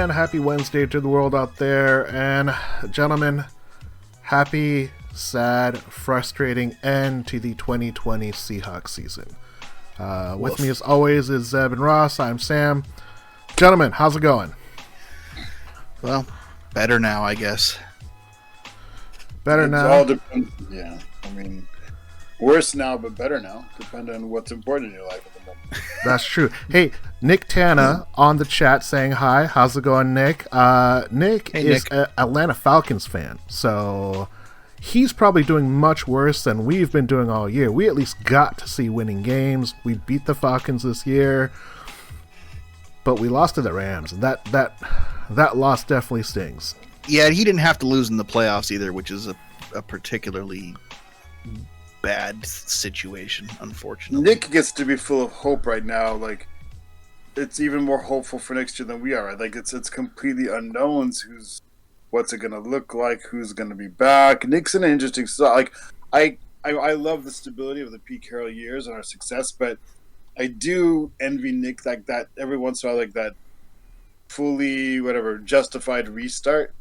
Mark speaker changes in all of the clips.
Speaker 1: and happy Wednesday to the world out there. And gentlemen, happy, sad, frustrating end to the 2020 Seahawks season. With me as always is Zeb and Ross. I'm Sam. Gentlemen, how's it going?
Speaker 2: Well, better now, I guess.
Speaker 1: Better
Speaker 3: It's
Speaker 1: now?
Speaker 3: all depends. Yeah, I mean, worse now, but better now, depending on what's important in your life at the moment.
Speaker 1: That's true. Hey, Nick Tana on the chat saying hi. How's it going, Nick? Nick is an Atlanta Falcons fan, so he's probably doing much worse than we've been doing all year. We at least got to see winning games. We beat the Falcons this year, but we lost to the Rams, and that loss definitely stings.
Speaker 2: Yeah, he didn't have to lose in the playoffs either, which is a particularly bad situation, unfortunately.
Speaker 3: Nick gets to be full of hope right now. Like, it's even more hopeful for next year than we are. Right? Like, it's completely unknowns. What's it going to look like? Who's going to be back? Nick's in an interesting spot. Like, I love the stability of the Pete Carroll years and our success, but I do envy Nick like that every once in a while, like that fully justified restart.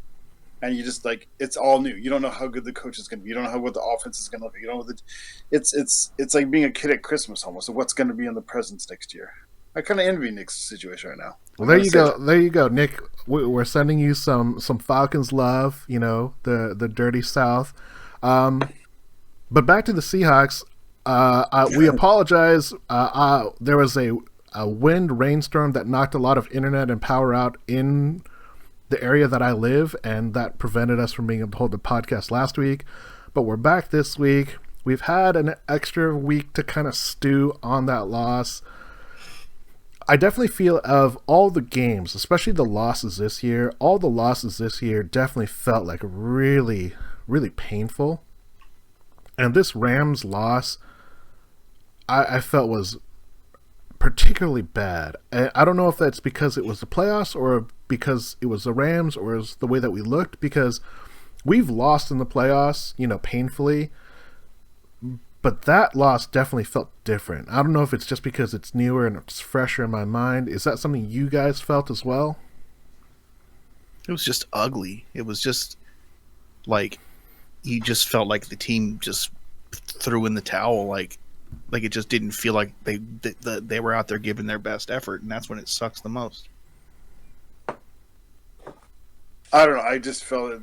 Speaker 3: And you just like, it's all new. You don't know how good the coach is going to be. You don't know what the offense is going to look like. You don't know it's like being a kid at Christmas almost. So what's going to be in the presents next year? I kind of envy Nick's situation right now.
Speaker 1: Well, there you go. There you go, Nick. We're sending you some Falcons love. You know, the dirty South. But back to the Seahawks. We apologize. There was a wind rainstorm that knocked a lot of internet and power out in the area that I live, and that prevented us from being able to hold the podcast last week. But we're back this week. We've had an extra week to kind of stew on that loss. I definitely feel of all the games, especially the losses this year, all the losses this year definitely felt like really, really painful. And this Rams loss, I felt was particularly bad. I don't know if that's because it was the playoffs or because it was the Rams or is the way that we looked, because we've lost in the playoffs, painfully, but that loss definitely felt different. I don't know if it's just because it's newer and it's fresher in my mind. Is that something you guys felt as well?
Speaker 2: It was just ugly. It was just like you just felt like the team just threw in the towel, like it just didn't feel like they were out there giving their best effort, and that's when it sucks the most.
Speaker 3: I don't know. I just felt it.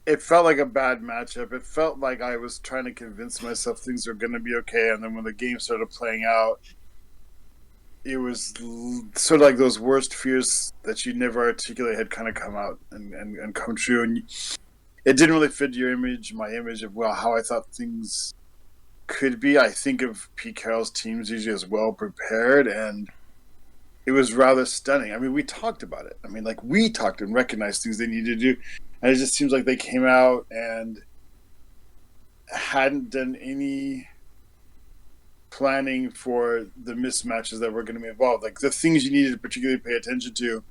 Speaker 3: It felt like a bad matchup. It felt like I was trying to convince myself things are going to be okay, and then when the game started playing out, it was sort of like those worst fears that you never articulate had kind of come out and come true. And it didn't really fit your image, my image of, how I thought things could be. I think of Pete Carroll's teams usually as well prepared, and it was rather stunning. I mean, we talked about it. I mean, like, we talked and recognized things they needed to do, and it just seems like they came out and hadn't done any planning for the mismatches that were going to be involved. Like, the things you needed to particularly pay attention to,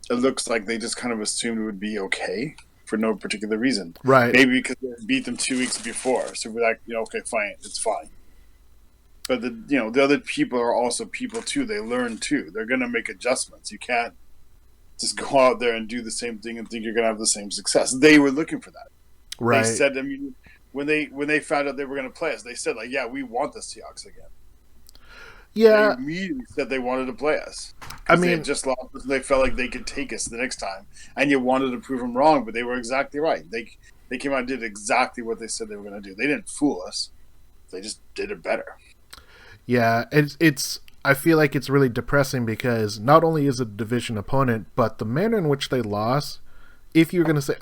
Speaker 3: it looks like they just kind of assumed it would be okay for no particular reason.
Speaker 1: Right.
Speaker 3: Maybe because they beat them 2 weeks before. So we're like, okay, fine, it's fine. But the other people are also people too. They learn too. They're going to make adjustments. You can't just go out there and do the same thing and think you're going to have the same success. They were looking for that.
Speaker 1: Right.
Speaker 3: They said, I mean, when they found out they were going to play us, they said, like, yeah, we want the Seahawks again.
Speaker 1: Yeah.
Speaker 3: They immediately said they wanted to play us.
Speaker 1: I mean,
Speaker 3: they had just lost us, and they felt like they could take us the next time. And you wanted to prove them wrong, but they were exactly right. They came out and did exactly what they said they were going to do. They didn't fool us. They just did it better.
Speaker 1: Yeah, it's. I feel like it's really depressing because not only is it a division opponent, but the manner in which they lost. If you're going to say,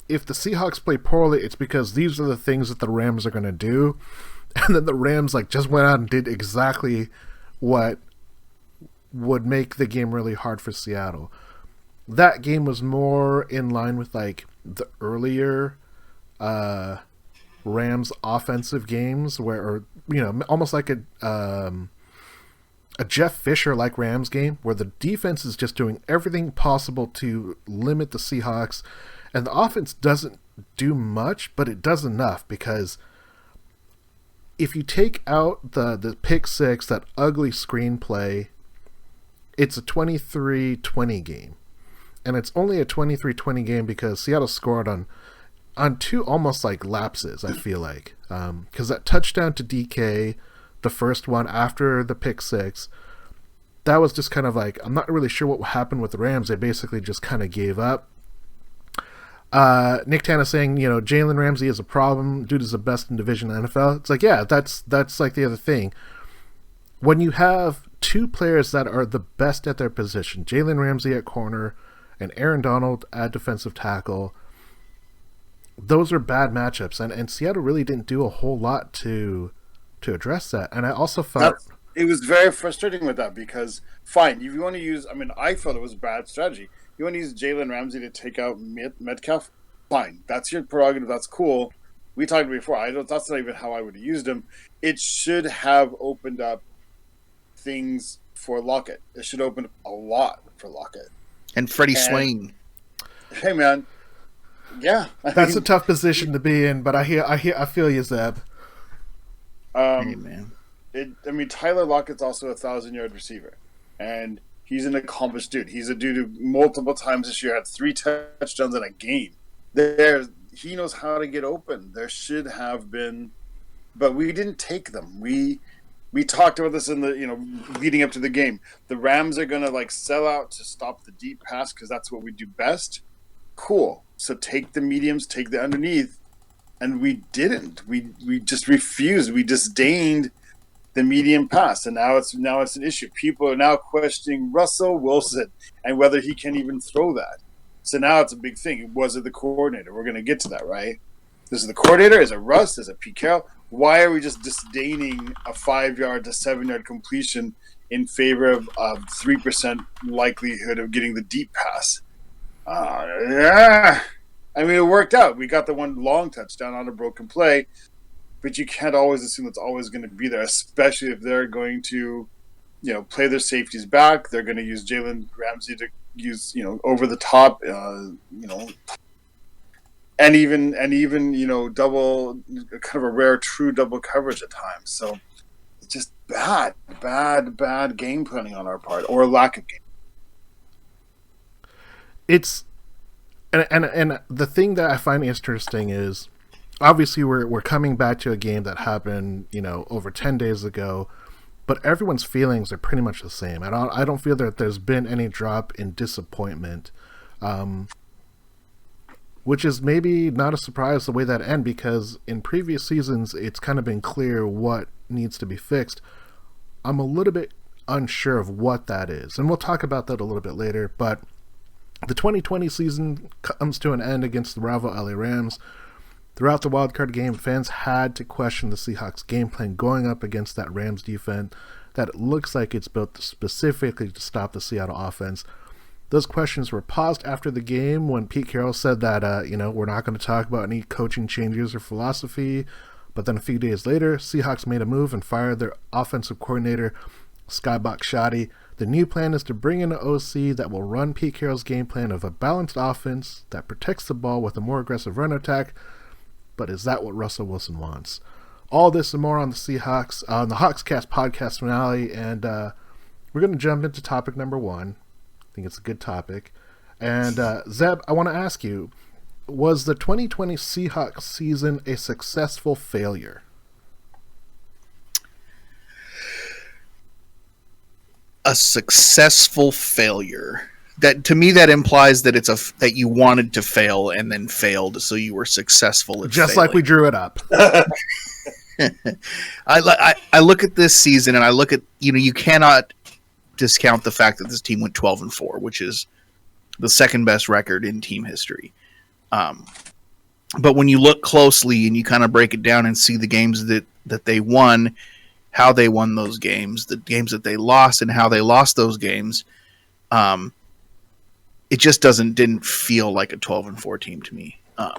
Speaker 1: if the Seahawks play poorly, it's because these are the things that the Rams are going to do, and then the Rams just went out and did exactly what would make the game really hard for Seattle. That game was more in line with the earlier Rams offensive games where, almost like a Jeff Fisher like Rams game where the defense is just doing everything possible to limit the Seahawks, and the offense doesn't do much, but it does enough, because if you take out the pick six, that ugly screenplay, it's a 23-20 game. And it's only a 23-20 game because Seattle scored on two almost like lapses, I feel like. Because that touchdown to DK, the first one after the pick six, that was just kind of like, I'm not really sure what happened with the Rams. They basically just kind of gave up. Nick Tanner saying, Jalen Ramsey is a problem. Dude is the best in division in the NFL. It's like, yeah, that's like the other thing. When you have two players that are the best at their position, Jalen Ramsey at corner and Aaron Donald at defensive tackle, those are bad matchups. And Seattle really didn't do a whole lot to address that. And I also felt...
Speaker 3: It was very frustrating with that because, fine, if you want to use... I felt it was a bad strategy. You want to use Jalen Ramsey to take out Metcalf? Fine. That's your prerogative. That's cool. We talked before. That's not even how I would have used him. It should have opened up things for Lockett. It should open up a lot for Lockett.
Speaker 2: And Freddie Swain.
Speaker 3: Hey, man. Yeah.
Speaker 1: That's a tough position to be in, but I feel you, Zeb.
Speaker 2: Hey, man.
Speaker 3: Tyler Lockett's also a 1,000-yard receiver. And he's an accomplished dude. He's a dude who multiple times this year had 3 touchdowns in a game. He knows how to get open. There should have been, but we didn't take them. We talked about this in the leading up to the game. The Rams are gonna sell out to stop the deep pass because that's what we do best. Cool. So take the mediums, take the underneath, and we didn't. We just refused. We disdained the medium pass, and now it's an issue. People are now questioning Russell Wilson and whether he can even throw that. So now it's a big thing. Was it the coordinator? We're going to get to that, right? This is the coordinator? Is it Russ? Is it Pete Carroll? Why are we just disdaining a 5-yard to 7-yard completion in favor of 3% likelihood of getting the deep pass? It worked out. We got the one long touchdown on a broken play, but you can't always assume it's always going to be there, especially if they're going to, play their safeties back. They're going to use Jalen Ramsey to use, over the top, and even double, kind of a rare true double coverage at times. So it's just bad game planning on our part, or lack of game.
Speaker 1: It's and the thing that I find interesting is, obviously we're coming back to a game that happened, over 10 days ago, but everyone's feelings are pretty much the same. I don't feel that there's been any drop in disappointment, which is maybe not a surprise the way that end, because in previous seasons it's kind of been clear what needs to be fixed. I'm a little bit unsure of what that is, and we'll talk about that a little bit later, but the 2020 season comes to an end against the rival LA Rams. Throughout the wildcard game, fans had to question the Seahawks' game plan going up against that Rams defense that it looks like it's built specifically to stop the Seattle offense. Those questions were paused after the game when Pete Carroll said that, we're not going to talk about any coaching changes or philosophy. But then a few days later, Seahawks made a move and fired their offensive coordinator, SkyBox Schotty. The new plan is to bring in an OC that will run Pete Carroll's game plan of a balanced offense that protects the ball with a more aggressive run attack. But is that what Russell Wilson wants? All this and more on the Seahawks, on the Hawkscast podcast finale, and we're going to jump into topic number 1. I think it's a good topic. And Zeb, I want to ask you, was the 2020 Seahawks season a successful failure?
Speaker 2: A successful failure. That, to me, that implies that that you wanted to fail and then failed, so you were successful at
Speaker 1: just
Speaker 2: failing.
Speaker 1: Like we drew it up.
Speaker 2: I look at this season and I look at, you cannot discount the fact that this team went 12-4, which is the second best record in team history. But when you look closely and you kind of break it down and see the games that they won, how they won those games, the games that they lost and how they lost those games, it just didn't feel like a 12-4 team to me. And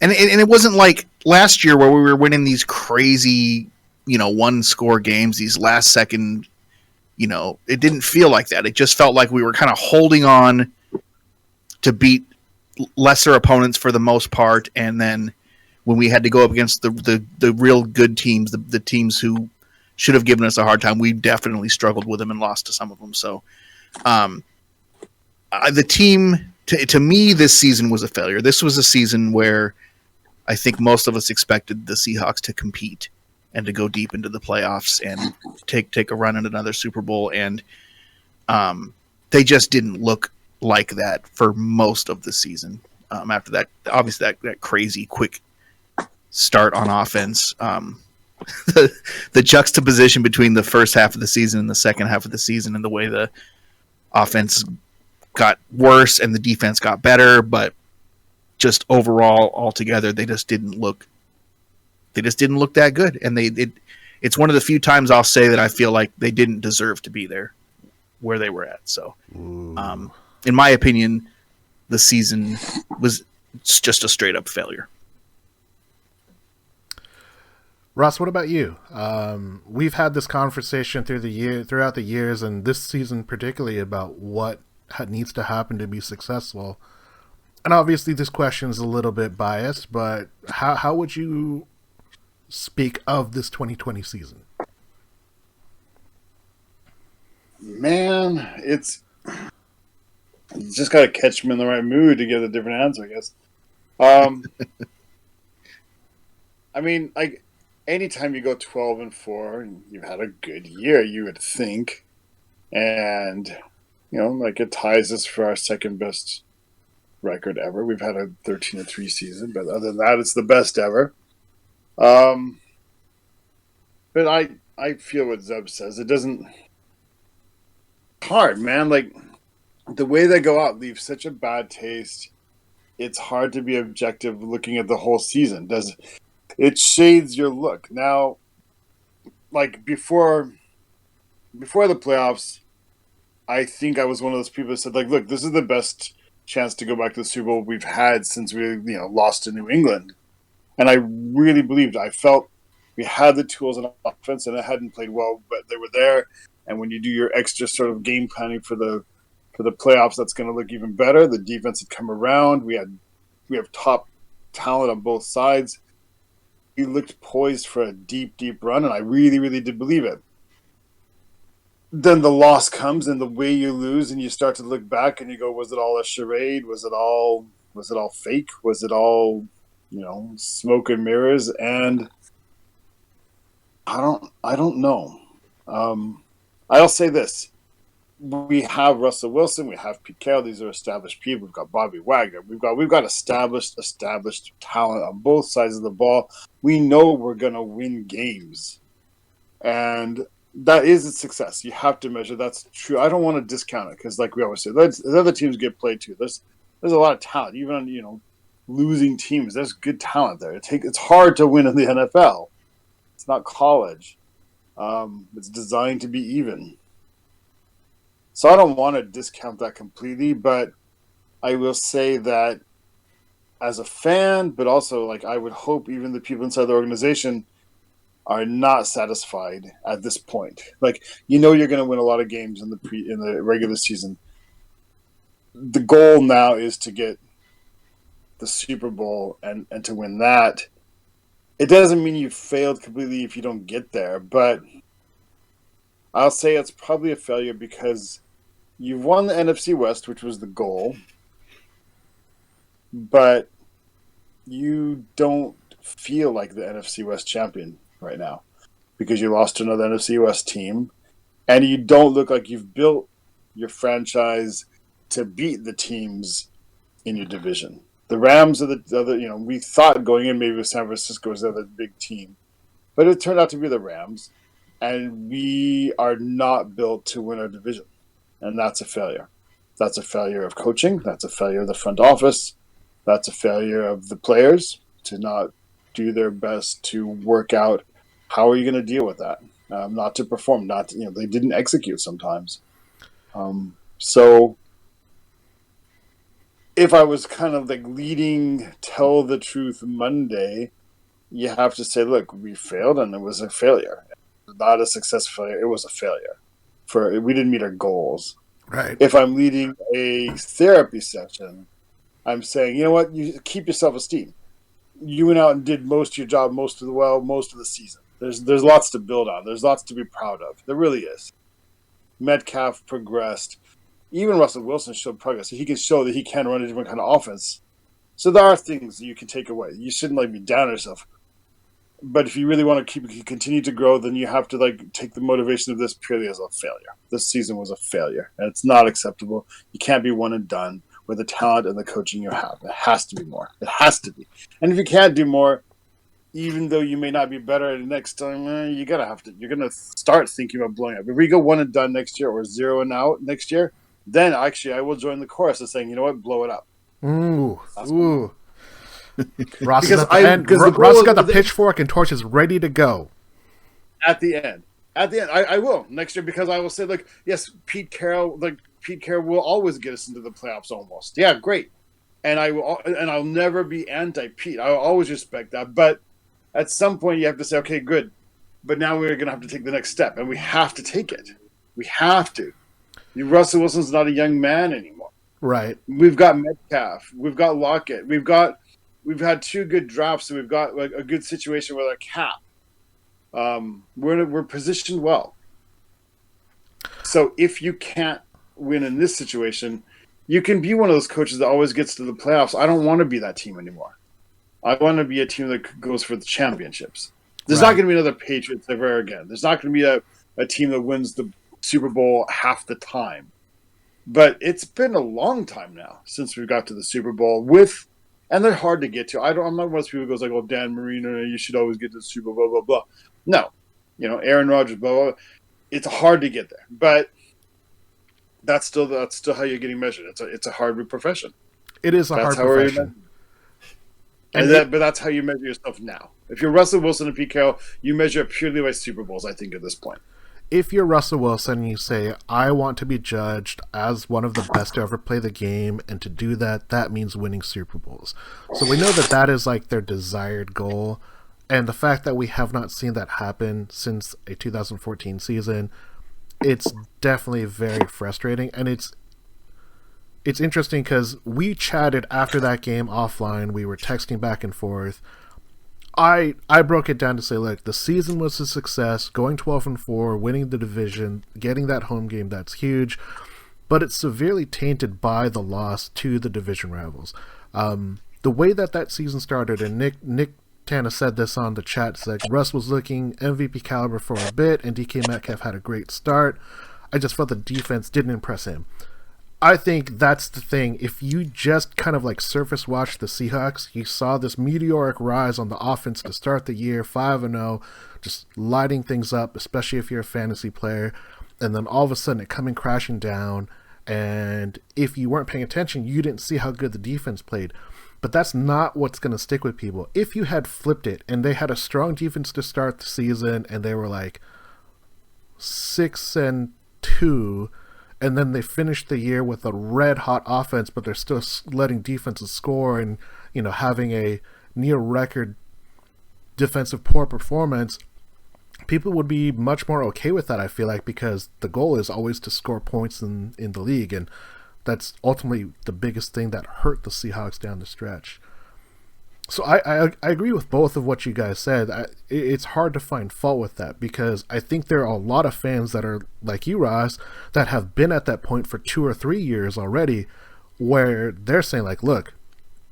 Speaker 2: it wasn't like last year where we were winning these crazy, one-score games, these last-second, it didn't feel like that. It just felt like we were kind of holding on to beat lesser opponents for the most part, and then when we had to go up against the real good teams, the teams who should have given us a hard time. We definitely struggled with them and lost to some of them. So the team, to me, this season was a failure. This was a season where I think most of us expected the Seahawks to compete and to go deep into the playoffs and take a run at another Super Bowl. And they just didn't look like that for most of the season. After that, obviously that crazy quick start on offense, the juxtaposition between the first half of the season and the second half of the season, and the way the offense got worse and the defense got better, but just overall, altogether, they just didn't look that good. And it's one of the few times I'll say that I feel like they didn't deserve to be there where they were at. So, in my opinion, the season was just a straight up failure.
Speaker 1: Ross, what about you? We've had this conversation throughout the years, and this season particularly, about what needs to happen to be successful. And obviously, this question is a little bit biased, but how would you speak of this 2020 season?
Speaker 3: Man, you just got to catch them in the right mood to get a different answer, I guess. I mean, like, anytime you go 12-4 and you've had a good year, you would think, and like, it ties us for our second best record ever. We've had a 13-3 season, but other than that, it's the best ever. But I feel what Zeb says. It doesn't. Hard, man. Like, the way they go out leaves such a bad taste. It's hard to be objective looking at the whole season. It shades your look. Now, like, before the playoffs, I think I was one of those people that said, like, look, this is the best chance to go back to the Super Bowl we've had since we lost to New England. And I really believed. I felt we had the tools on offense, and it hadn't played well, but they were there. And when you do your extra sort of game planning for the playoffs, that's going to look even better. The defense had come around. We have top talent on both sides. We looked poised for a deep, deep run, and I really, really did believe it. Then the loss comes, and the way you lose, and you start to look back, and you go, was it all a charade? Was it all fake? Was it all, smoke and mirrors? And I don't know. I'll say this. We have Russell Wilson. We have Pete Carroll. These are established people. We've got Bobby Wagner. We've got established talent on both sides of the ball. We know we're going to win games. And that is a success. You have to measure. That's true. I don't want to discount it because, like we always say, the other teams get played too. There's a lot of talent. Even on, losing teams, there's good talent there. It's hard to win in the NFL. It's not college. It's designed to be even. So I don't want to discount that completely, but I will say that as a fan, but also, like, I would hope even the people inside the organization are not satisfied at this point. Like, you're going to win a lot of games in the regular season. The goal now is to get the Super Bowl and to win that. It doesn't mean you failed completely if you don't get there, but I'll say it's probably a failure because you've won the NFC West, which was the goal, but you don't feel like the NFC West champion right now because you lost to another NFC West team, and you don't look like you've built your franchise to beat the teams in your division. The Rams are the other, we thought going in maybe with San Francisco was the other big team, but it turned out to be the Rams, and we are not built to win our division. And that's a failure. That's a failure of coaching. That's a failure of the front office. That's a failure of the players to not do their best to work out how are you going to deal with that. Not to perform. They didn't execute sometimes. So if I was kind of like leading Tell the Truth Monday, you have to say, look, we failed and it was a failure. Not a success failure. It was a failure. We didn't meet our goals.
Speaker 1: Right.
Speaker 3: If I'm leading a therapy session, I'm saying, you know what? You keep your self-esteem. You went out and did most of your job most of the season. There's lots to build on. There's lots to be proud of. There really is. Metcalf progressed. Even Russell Wilson showed progress. He can show that he can run a different kind of offense. So there are things that you can take away. You shouldn't be down on yourself. But if you really want to continue to grow, then you have to take the motivation of this purely as a failure. This season was a failure, and it's not acceptable. You can't be one and done with the talent and the coaching you have. It has to be more. It has to be. And if you can't do more, even though you may not be better at it next time, you're gonna start thinking about blowing up. If we go one and done next year or 0 and out next year, then actually I will join the chorus of saying, you know what, blow it up.
Speaker 1: Ooh. Ross got the pitchfork and torches ready to go.
Speaker 3: At the end, I will next year, because I will say, yes, Pete Carroll will always get us into the playoffs almost. Yeah, great. And I'll never be anti-Pete. I'll always respect that. But at some point, you have to say, okay, good. But now we're going to have to take the next step, and we have to take it. We have to. Russell Wilson's not a young man anymore.
Speaker 1: Right.
Speaker 3: We've got Metcalf. We've got Lockett. We've had 2 good drafts, and we've got a good situation with our cap. We're positioned well. So if you can't win in this situation, you can be one of those coaches that always gets to the playoffs. I don't want to be that team anymore. I want to be a team that goes for the championships. There's not going to be another Patriots ever again. There's not going to be a team that wins the Super Bowl half the time. But it's been a long time now since we got to the Super Bowl and they're hard to get to. I'm not one of those people who goes oh, Dan Marino, you should always get to the Super Bowl, blah, blah, blah. No. Aaron Rodgers, blah, blah, blah. It's hard to get there. But that's still how you're getting measured. It's a hard profession.
Speaker 1: It is a hard profession.
Speaker 3: But that's how you measure yourself now. If you're Russell Wilson and Pete Carroll, you measure it purely by Super Bowls, I think, at this point.
Speaker 1: If you're Russell Wilson and you say, I want to be judged as one of the best to ever play the game, and to do that means winning Super Bowls. So we know that is their desired goal. And the fact that we have not seen that happen since a 2014 season, it's definitely very frustrating. And it's interesting because we chatted after that game offline. We were texting back and forth. I broke it down to say, look, the season was a success, going 12-4, winning the division, getting that home game, that's huge, but it's severely tainted by the loss to the division rivals. The way that season started, and Nick Tana said this on the chat, Russ was looking MVP caliber for a bit, and DK Metcalf had a great start. I just felt the defense didn't impress him. I think that's the thing. If you just kind of surface watch the Seahawks, you saw this meteoric rise on the offense to start the year, 5-0, just lighting things up, especially if you're a fantasy player, and then all of a sudden it coming crashing down, and if you weren't paying attention, you didn't see how good the defense played. But that's not what's going to stick with people. If you had flipped it, and they had a strong defense to start the season, and they were 6-2, and then they finished the year with a red-hot offense, but they're still letting defenses score and, having a near-record defensive poor performance, people would be much more okay with that, I feel like, because the goal is always to score points in the league, and that's ultimately the biggest thing that hurt the Seahawks down the stretch. So I agree with both of what you guys said. It's hard to find fault with that, because I think there are a lot of fans that are like you, Ross, that have been at that point for 2 or 3 years already, where they're saying look,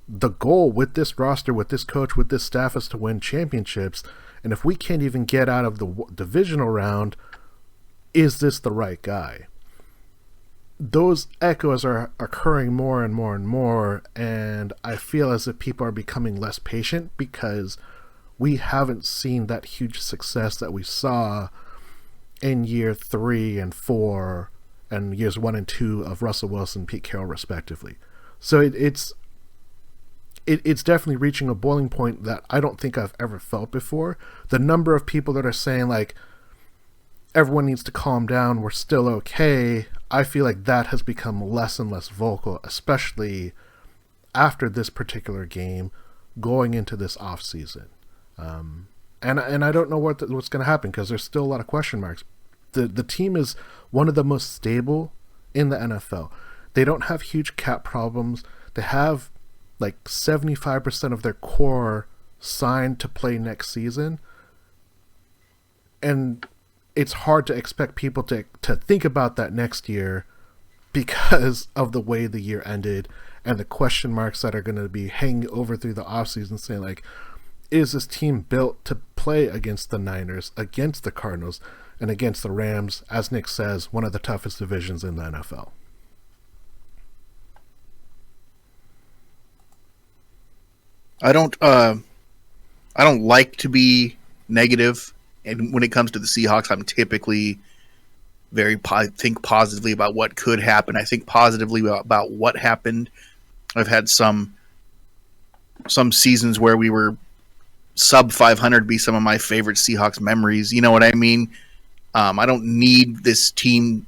Speaker 1: the goal with this roster, with this coach, with this staff is to win championships, and if we can't even get out of the divisional round, is this the right guy? Those echoes are occurring more and more and more, and I feel as if people are becoming less patient because we haven't seen that huge success that we saw in year 3 and 4 and years 1 and 2 of Russell Wilson, Pete Carroll, respectively. So it's definitely reaching a boiling point that I don't think I've ever felt before. The number of people that are saying everyone needs to calm down, we're still okay, I feel like that has become less and less vocal, especially after this particular game, going into this off season. And I don't know what's going to happen, because there's still a lot of question marks. The team is one of the most stable in the NFL. They don't have huge cap problems. They have 75% of their core signed to play next season. and it's hard to expect people to think about that next year because of the way the year ended and the question marks that are going to be hanging over through the offseason, saying like, is this team built to play against the Niners, against the Cardinals, and against the Rams, as Nick says, one of the toughest divisions in the NFL?
Speaker 2: I don't like to be negative, and when it comes to the Seahawks, I'm typically think positively about what could happen. I think positively about what happened. I've had some seasons where we were sub 500 be some of my favorite Seahawks memories. You know what I mean? I don't need this team.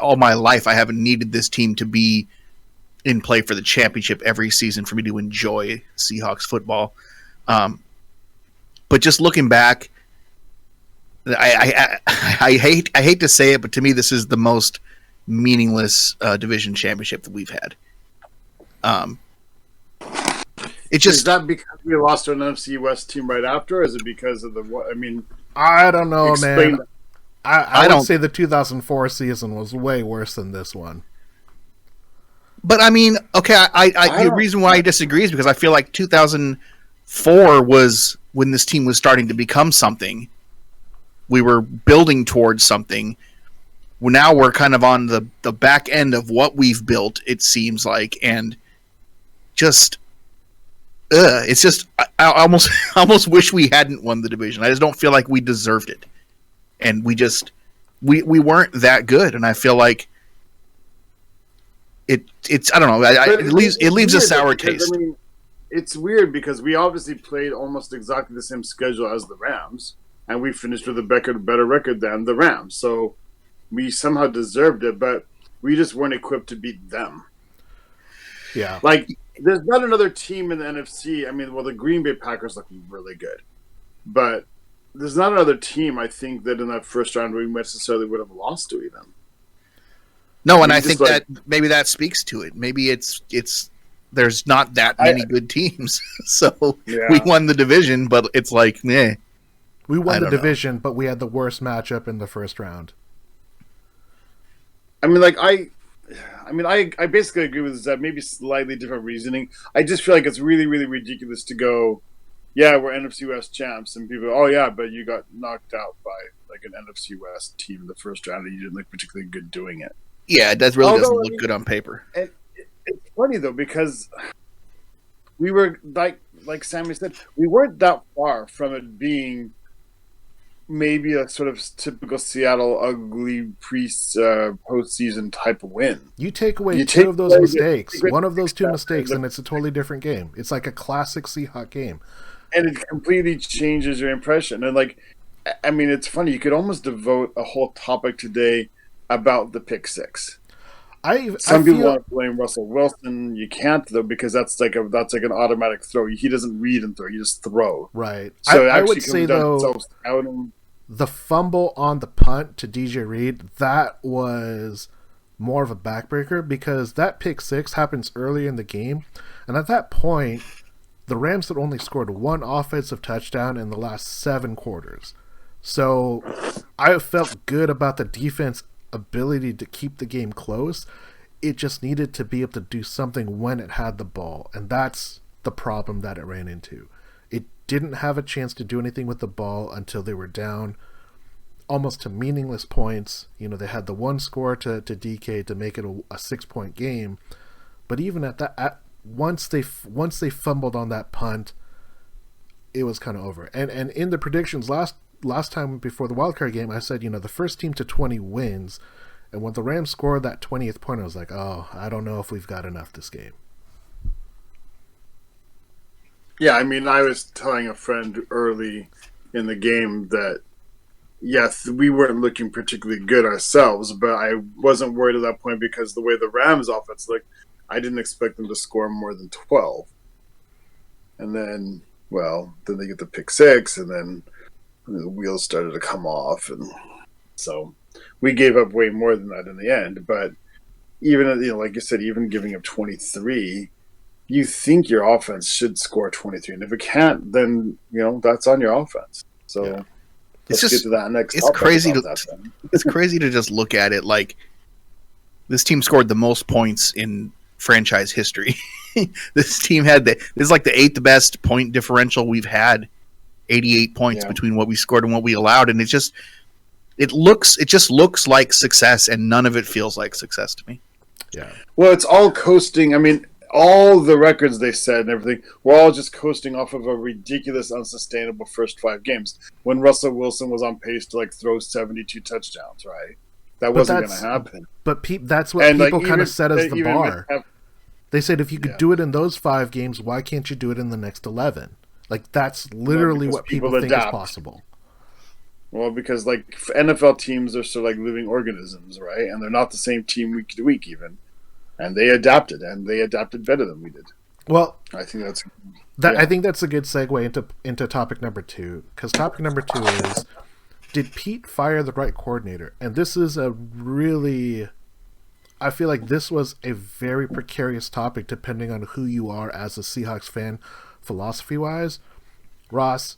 Speaker 2: All my life, I haven't needed this team to be in play for the championship every season for me to enjoy Seahawks football. But just looking back, I hate to say it, but to me, this is the most meaningless division championship that we've had. It just,
Speaker 3: is that because we lost an NFC West team right after, or is it because of the? I mean,
Speaker 1: I don't know, man.
Speaker 3: that.
Speaker 1: I would say the 2004 season was way worse than this one.
Speaker 2: But I mean, okay, the reason why I disagree is because I feel like 2004 was when this team was starting to become something. We were building towards something. Well, now we're kind of on the back end of what we've built, it seems like, and just it's just I almost wish we hadn't won the division. I just don't feel like we deserved it, and we weren't that good, and I feel like it's I don't know. It leaves a sour taste.
Speaker 3: I mean, it's weird because we obviously played almost exactly the same schedule as the Rams, and we finished with a better record than the Rams. So we somehow deserved it, but we just weren't equipped to beat them.
Speaker 1: Yeah.
Speaker 3: Like, there's not another team in the NFC. I mean, well, the Green Bay Packers look really good, but there's not another team, I think, that in that first round we necessarily would have lost to even.
Speaker 2: No, and I think that maybe that speaks to it. Maybe it's there's not that many good teams, so we won the division, but it's like, meh.
Speaker 1: We won the division, but we had the worst matchup in the first round.
Speaker 3: I mean, like I basically agree with Zeb. Maybe slightly different reasoning. I just feel like it's really, really ridiculous to go, yeah, we're NFC West champs, and people, oh yeah, but you got knocked out by like an NFC West team in the first round, and you didn't look particularly good doing it.
Speaker 2: Yeah, that really doesn't look good on paper.
Speaker 3: And it's funny though, because we were like Sammy said, we weren't that far from it being maybe a sort of typical Seattle ugly postseason type of win.
Speaker 1: You take away two of those mistakes, one of those two mistakes, and it's a totally different game. It's like a classic Seahawks game.
Speaker 3: And it completely changes your impression. And like, I mean, it's funny. You could almost devote a whole topic today about the pick six. Some people want to blame Russell Wilson. You can't though, because that's like an automatic throw. He doesn't read and throw; you just throw.
Speaker 1: Right.
Speaker 3: So
Speaker 1: I would say though, the fumble on the punt to DJ Reed, that was more of a backbreaker because that pick six happens early in the game, and at that point, the Rams had only scored one offensive touchdown in the last 7 quarters. So I felt good about the defense ability to keep the game close. It just needed to be able to do something when it had the ball, and that's the problem that it ran into. It didn't have a chance to do anything with the ball until they were down almost to meaningless points. You know, they had the one score to DK to make it a 6-point game, but even at that, once they fumbled on that punt, it was kind of over. And in the predictions last time before the wildcard game, I said, you know, the first team to 20 wins. And when the Rams scored that 20th point, I was like, oh, I don't know if we've got enough this game.
Speaker 3: Yeah, I mean, I was telling a friend early in the game that, yes, we weren't looking particularly good ourselves, but I wasn't worried at that point because the way the Rams offense looked, I didn't expect them to score more than 12. And then, then they get the pick six, and then the wheels started to come off, and so we gave up way more than that in the end. But even, you know, like you said, even giving up 23, you think your offense should score 23, and if it can't, then, you know, that's on your offense. So
Speaker 2: It's
Speaker 3: Let's
Speaker 2: just
Speaker 3: get to that next.
Speaker 2: it's crazy it's crazy to just look at it like this team scored the most points in franchise history. This team had this is like the 8th best point differential we've had, 88 points between what we scored and what we allowed, and it just looks like success, and none of it feels like success to me.
Speaker 1: Yeah.
Speaker 3: Well, it's all coasting. I mean, all the records they set and everything, we're all just coasting off of a ridiculous, unsustainable first 5 games when Russell Wilson was on pace to throw 72 touchdowns, right? That wasn't going to happen.
Speaker 1: But that's what people kind of set as the bar. They said if you could do it in those 5 games, why can't you do it in the next 11? That's literally what people think is possible.
Speaker 3: Well, because NFL teams are sort of like living organisms, right? And they're not the same team week to week even. And they adapted, better than we did.
Speaker 1: Well,
Speaker 3: I think
Speaker 1: I think that's a good segue into topic number 2, because topic number 2 is, did Pete fire the right coordinator? And this is I feel like this was a very precarious topic depending on who you are as a Seahawks fan, philosophy-wise. Ross,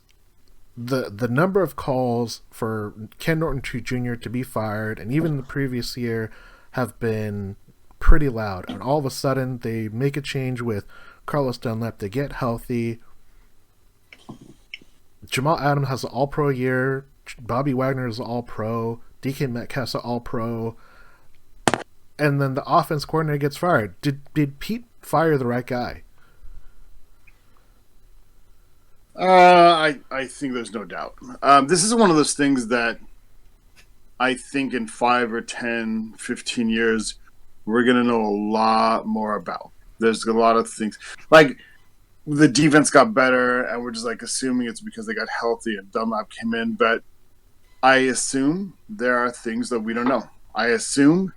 Speaker 1: the number of calls for Ken Norton Jr. to be fired, and even the previous year, have been pretty loud. And all of a sudden, they make a change with Carlos Dunlap. They get healthy. Jamal Adams has an all-pro year. Bobby Wagner is an all-pro. DK Metcalf's an all-pro. And then the offense coordinator gets fired. Did Pete fire the right guy?
Speaker 3: I think there's no doubt. This is one of those things that I think in 5 or 10, 15 years, we're going to know a lot more about. There's a lot of things. Like, the defense got better, and we're just, assuming it's because they got healthy and Dunlap came in. But I assume there are things that we don't know. I assume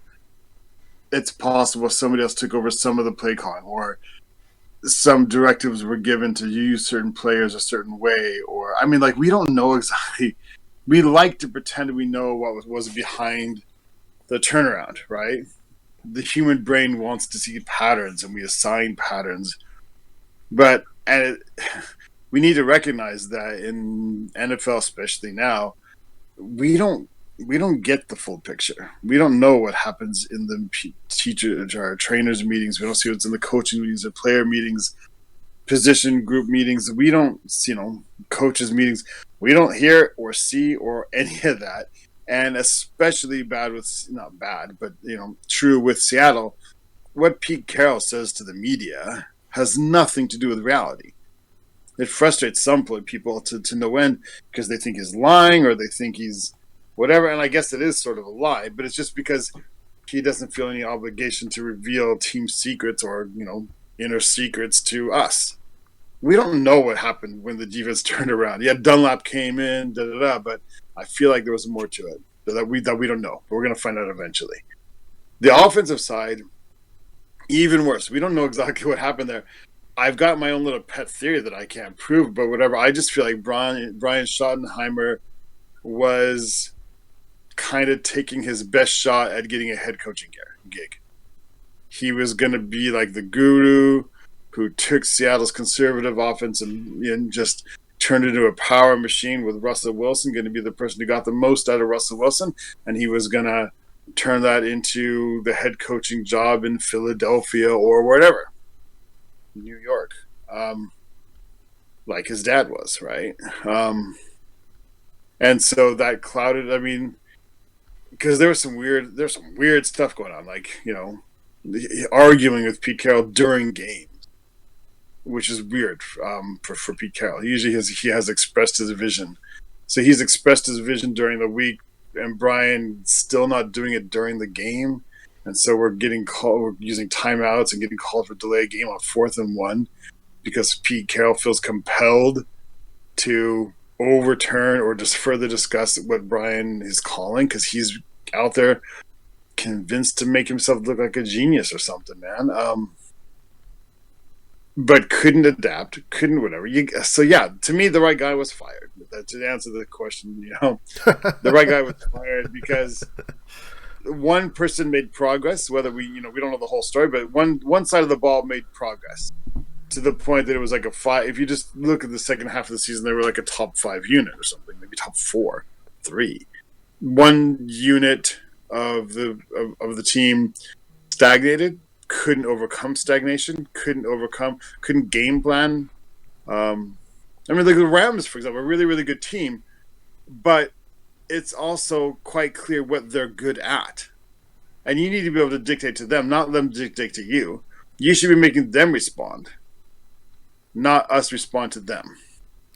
Speaker 3: it's possible somebody else took over some of the play calling, or some directives were given to use certain players a certain way, or we don't know exactly. We like to pretend we know what was behind the turnaround, right? The human brain wants to see patterns, and we assign patterns. But we need to recognize that in NFL, especially now, we don't get the full picture. We don't know what happens in the teachers or trainers meetings. We don't see what's in the coaching meetings or player meetings, position group meetings. We don't, coaches meetings. We don't hear or see or any of that. And especially not bad, but true with Seattle. What Pete Carroll says to the media has nothing to do with reality. It frustrates some people to no end because they think he's lying or they think he's whatever, and I guess it is sort of a lie, but it's just because he doesn't feel any obligation to reveal team secrets or, inner secrets to us. We don't know what happened when the defense turned around. Yeah, Dunlap came in, but I feel like there was more to it that we don't know, but we're going to find out eventually. The offensive side, even worse. We don't know exactly what happened there. I've got my own little pet theory that I can't prove, but whatever. I just feel like Brian Schottenheimer was kind of taking his best shot at getting a head coaching gig. He was going to be like the guru who took Seattle's conservative offense and just turned it into a power machine with Russell Wilson, going to be the person who got the most out of Russell Wilson, and he was going to turn that into the head coaching job in Philadelphia or wherever, New York, like his dad was, right? And so that clouded, because there's some weird stuff going on, arguing with Pete Carroll during games, which is weird for Pete Carroll. Usually he has expressed his vision. So he's expressed his vision during the week, and Brian still not doing it during the game. And so we're using timeouts and getting called for delay game on 4th and 1 because Pete Carroll feels compelled to overturn or just further discuss what Brian is calling because he's out there convinced to make himself look like a genius or something, man. But couldn't adapt, couldn't whatever. So yeah, to me, the right guy was fired. To answer the question, the right guy was fired because one person made progress. Whether we don't know the whole story, but one side of the ball made progress to the point that it was like a 5. If you just look at the second half of the season, they were like a top 5 unit or something, maybe top 4. 3. One unit of the team stagnated, couldn't overcome stagnation, couldn't game plan. I mean, like the Rams, for example, a really, really good team, but it's also quite clear what they're good at. And you need to be able to dictate to them, not them dictate to you. You should be making them respond, not us respond to them.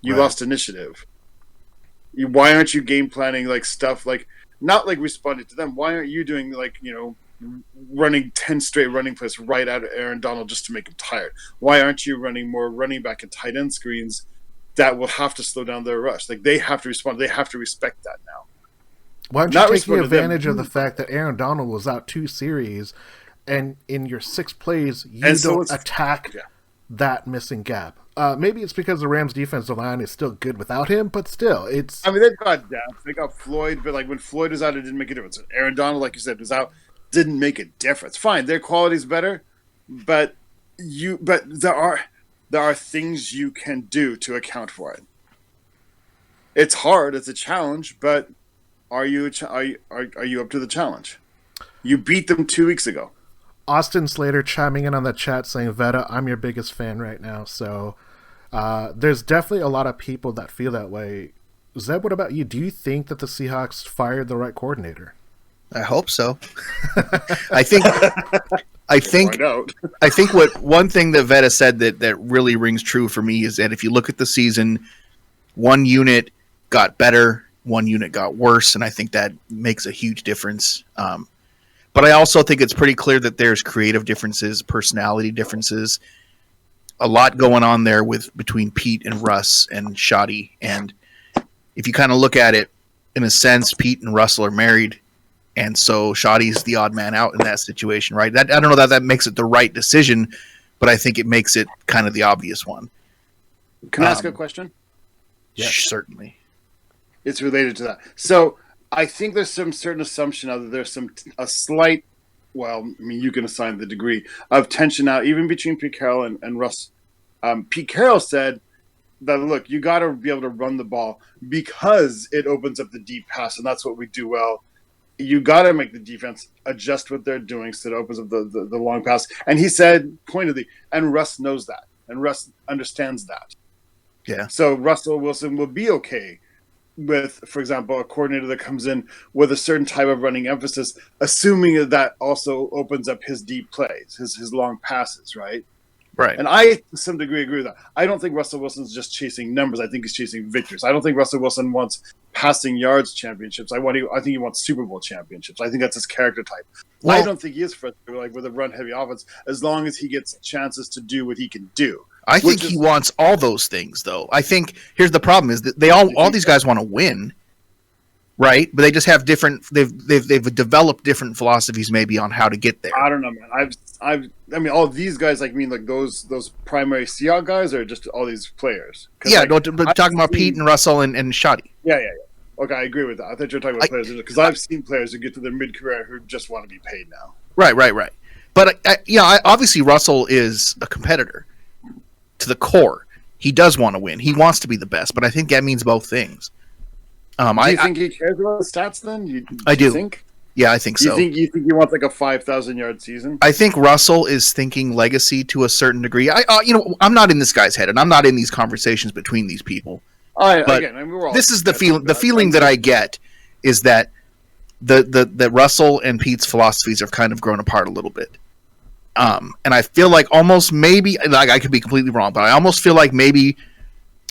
Speaker 3: You lost initiative. Why aren't you game planning like stuff like, not like responding to them? Why aren't you doing like, running 10 straight running plays right out of Aaron Donald just to make him tired? Why aren't you running more running back and tight end screens that will have to slow down their rush? Like, they have to respond. They have to respect that now.
Speaker 1: Why aren't you taking advantage of the fact that Aaron Donald was out 2 series, and in your 6 plays, you don't attack that missing gap? Maybe it's because the Rams' defensive line is still good without him, but still, it's...
Speaker 3: I mean, they've got depth. They got Floyd, but like when Floyd was out, it didn't make a difference. Aaron Donald, like you said, was out, didn't make a difference. Fine, their quality's better, but there are things you can do to account for it. It's hard. It's a challenge, but are you up to the challenge? You beat them 2 weeks ago.
Speaker 1: Austin Slater chiming in on the chat saying, Veta, I'm your biggest fan right now. So there's definitely a lot of people that feel that way. Zeb, what about you? Do you think that the Seahawks fired the right coordinator?
Speaker 2: I hope so. I think what one thing that Veta said that really rings true for me is that if you look at the season, one unit got better, one unit got worse, and I think that makes a huge difference. But I also think it's pretty clear that there's creative differences, personality differences, a lot going on there between Pete and Russ and Schotty. And if you kind of look at it, in a sense, Pete and Russell are married, and so Schotty's the odd man out in that situation, right? I don't know that makes it the right decision, but I think it makes it kind of the obvious one.
Speaker 3: Can I ask a question?
Speaker 2: Yes, certainly.
Speaker 3: It's related to that. So I think there's some certain assumption of that there's a slight, well, I mean, you can assign the degree of tension now, even between Pete Carroll and Russ. Pete Carroll said that, look, you got to be able to run the ball because it opens up the deep pass, and that's what we do well. You got to make the defense adjust what they're doing so it opens up the long pass. And he said pointedly, and Russ knows that, and Russ understands that.
Speaker 2: Yeah.
Speaker 3: So Russell Wilson will be okay with, for example, a coordinator that comes in with a certain type of running emphasis, assuming that also opens up his deep plays, his long passes, right?
Speaker 2: Right.
Speaker 3: And I, to some degree, agree with that. I don't think Russell Wilson's just chasing numbers. I think he's chasing victories. I don't think Russell Wilson wants passing yards championships. I think he wants Super Bowl championships. I think that's his character type.
Speaker 2: Well,
Speaker 3: I don't think he is frustrated with a run-heavy offense as long as he gets chances to do what he can do.
Speaker 2: I think he wants all those things, though. I think here's the problem: is that all these guys want to win, right? But they just have different. They've developed different philosophies, maybe, on how to get there.
Speaker 3: I don't know, man. I mean, all these guys, like, mean like those primary Seahawks guys, or just all these players?
Speaker 2: Yeah, like, but talking about Pete and Russell and Schotty.
Speaker 3: Yeah. Okay, I agree with that. I thought you were talking about players because I've seen players who get to their mid-career who just want to be paid now.
Speaker 2: Right. But obviously Russell is a competitor to the core. He does want to win. He wants to be the best, but I think that means both things.
Speaker 3: Do you think he cares about the stats then?
Speaker 2: I do.
Speaker 3: Think?
Speaker 2: Yeah, I think so.
Speaker 3: You think he wants like a 5,000-yard season?
Speaker 2: I think Russell is thinking legacy to a certain degree. I'm not in this guy's head, and I'm not in these conversations between these people. This is the feeling. The feeling that I get is that that Russell and Pete's philosophies have kind of grown apart a little bit. And I feel like almost maybe, like, I could be completely wrong, but I almost feel like maybe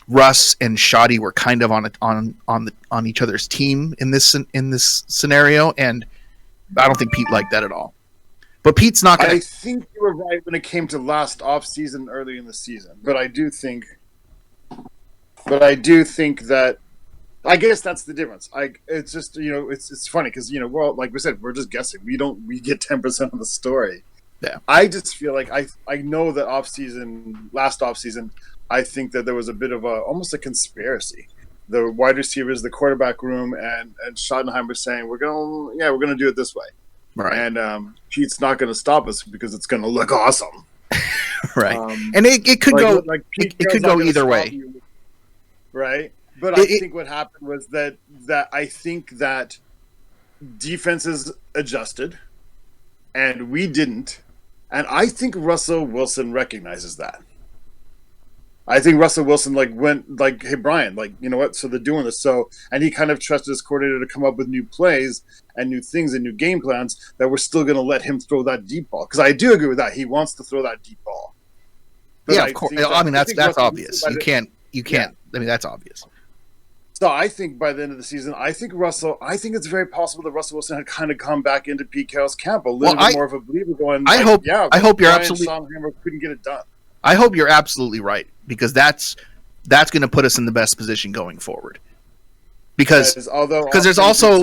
Speaker 2: Russ and Schotty were kind of on each other's team in this scenario, and I don't think Pete liked that at all. But Pete's not going to...
Speaker 3: I think you were right when it came to last off-season, early in the season. But I do think that... I guess that's the difference. It's just, it's funny because, we're all, like we said, we're just guessing. We get 10% of the story.
Speaker 2: Yeah.
Speaker 3: I just feel like I know that last off-season, I think that there was a bit of almost a conspiracy. The wide receivers, the quarterback room, and Schottenheimer saying, we're gonna do it this way.
Speaker 2: Right.
Speaker 3: And Pete's not going to stop us because it's going to look awesome.
Speaker 2: Right. And it could go either way.
Speaker 3: Right. But I think what happened was that I think that defenses adjusted, and we didn't. And I think Russell Wilson recognizes that. I think Russell Wilson went hey Brian, you know what? So they're doing this. So, and he kind of trusted his coordinator to come up with new plays and new things and new game plans that we're still going to let him throw that deep ball. Because I do agree with that. He wants to throw that deep ball.
Speaker 2: But yeah, of course. I mean, that's obvious. You can't. I mean, that's obvious.
Speaker 3: So I think by the end of the season, I think it's very possible that Russell Wilson had kind of come back into Pete Carroll's camp a little bit more of a believer going.
Speaker 2: I hope you're absolutely.
Speaker 3: Schottenheimer couldn't get it done.
Speaker 2: I hope you're absolutely right, because that's going to put us in the best position going forward. Because there's also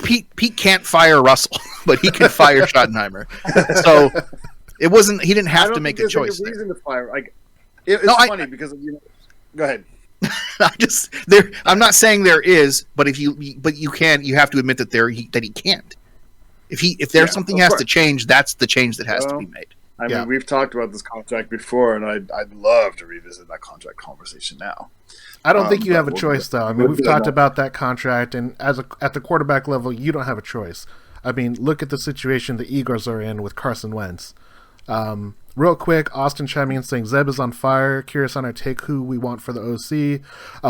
Speaker 2: Pete can't fire Russell, but he can fire Schottenheimer. So he didn't have to make a choice.
Speaker 3: There's a reason to fire. It's funny because go ahead.
Speaker 2: I'm not saying there is, but you have to admit that he can't. If there's something has to change, that's the change that has to be made.
Speaker 3: I mean, we've talked about this contract before, and I'd love to revisit that contract conversation now.
Speaker 1: I don't think you have a choice, though. I mean, we've talked about that contract, and at the quarterback level, you don't have a choice. I mean, look at the situation the Eagles are in with Carson Wentz. Real quick, Austin chiming in saying Zeb is on fire. Curious on our take who we want for the OC.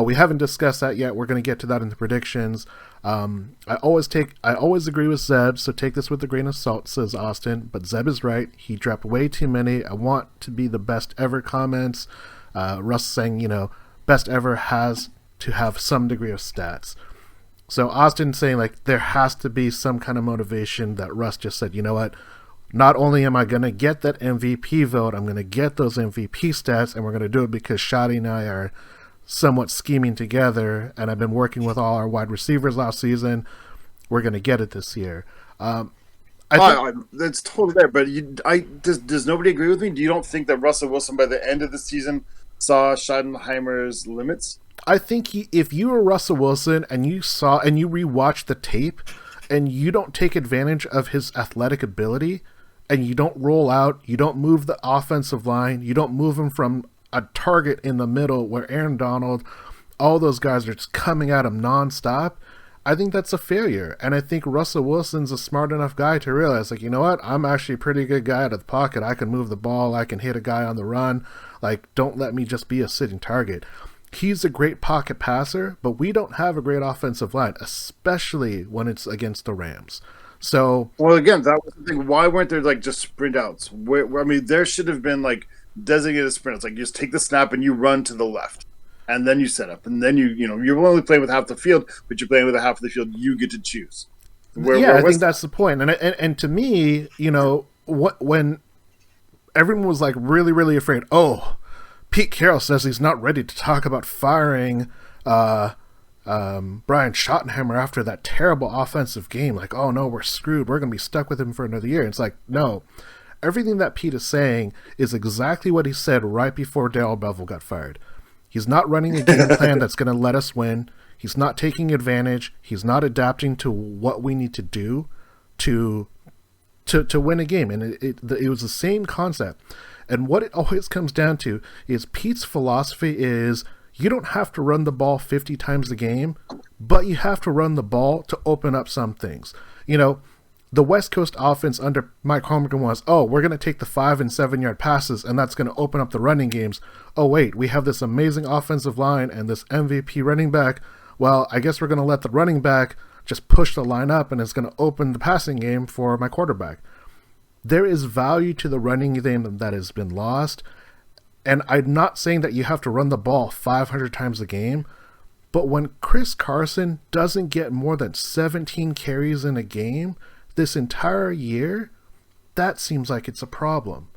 Speaker 1: We haven't discussed that yet. We're going to get to that in the predictions. I always agree with Zeb, so take this with a grain of salt, says Austin. But Zeb is right. He dropped way too many. I want to be the best ever comments. Russ saying, best ever has to have some degree of stats. So Austin saying there has to be some kind of motivation that Russ just said, you know what? Not only am I going to get that MVP vote, I'm going to get those MVP stats, and we're going to do it because Schotty and I are somewhat scheming together, and I've been working with all our wide receivers last season. We're going to get it this year.
Speaker 3: That's totally there, but does nobody agree with me? Do you don't think that Russell Wilson by the end of the season saw Schottenheimer's limits?
Speaker 1: I think if you were Russell Wilson and you rewatched the tape and you don't take advantage of his athletic ability, and you don't roll out, you don't move the offensive line, you don't move him from a target in the middle where Aaron Donald, all those guys are just coming at him nonstop, I think that's a failure. And I think Russell Wilson's a smart enough guy to realize, you know what, I'm actually a pretty good guy out of the pocket. I can move the ball, I can hit a guy on the run. Don't let me just be a sitting target. He's a great pocket passer, but we don't have a great offensive line, especially when it's against the Rams. So,
Speaker 3: well, again, that was the thing. Why weren't there just sprint outs? There should have been designated sprint outs. You just take the snap and you run to the left, and then you set up, and then you're only playing with half the field, but you're playing with half of the field. You get to choose.
Speaker 1: I think that's the point. And to me, when everyone was really, really afraid, Pete Carroll says he's not ready to talk about firing Brian Schottenheimer after that terrible offensive game. Oh no, we're screwed. We're going to be stuck with him for another year. It's no. Everything that Pete is saying is exactly what he said right before Darrell Bevell got fired. He's not running a game plan that's going to let us win. He's not taking advantage. He's not adapting to what we need to do to win a game. And it was the same concept. And what it always comes down to is Pete's philosophy is you don't have to run the ball 50 times a game, but you have to run the ball to open up some things. The West Coast offense under Mike Holmgren was, we're going to take the 5 and 7 yard passes, and that's going to open up the running games. Oh, wait, we have this amazing offensive line and this MVP running back. Well, I guess we're going to let the running back just push the line up, and it's going to open the passing game for my quarterback. There is value to the running game that has been lost. And I'm not saying that you have to run the ball 500 times a game, but when Chris Carson doesn't get more than 17 carries in a game this entire year, that seems like it's a problem.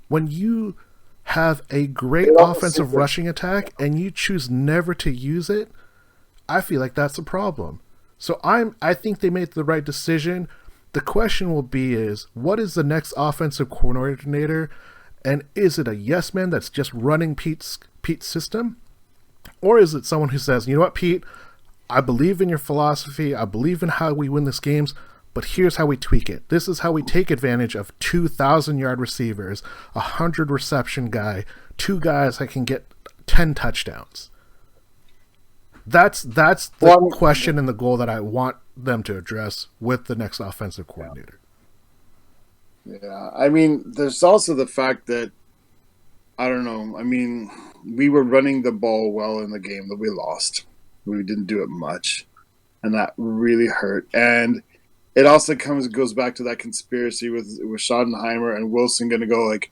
Speaker 1: When you have a great offensive rushing attack and you choose never to use it, I feel like that's a problem. So I think they made the right decision. The question will be what is the next offensive coordinator? And is it a yes man that's just running Pete's system? Or is it someone who says, you know what, Pete, I believe in your philosophy. I believe in how we win these games, but here's how we tweak it. This is how we take advantage of 2,000-yard receivers, 100 reception guy, 2 guys that can get 10 touchdowns. That's the question and the goal that I want them to address with the next offensive coordinator.
Speaker 3: Yeah, I mean, there's also the fact that I don't know. I mean, we were running the ball well in the game that we lost. We didn't do it much, and that really hurt. And it also goes back to that conspiracy with Schottenheimer and Wilson going to go like,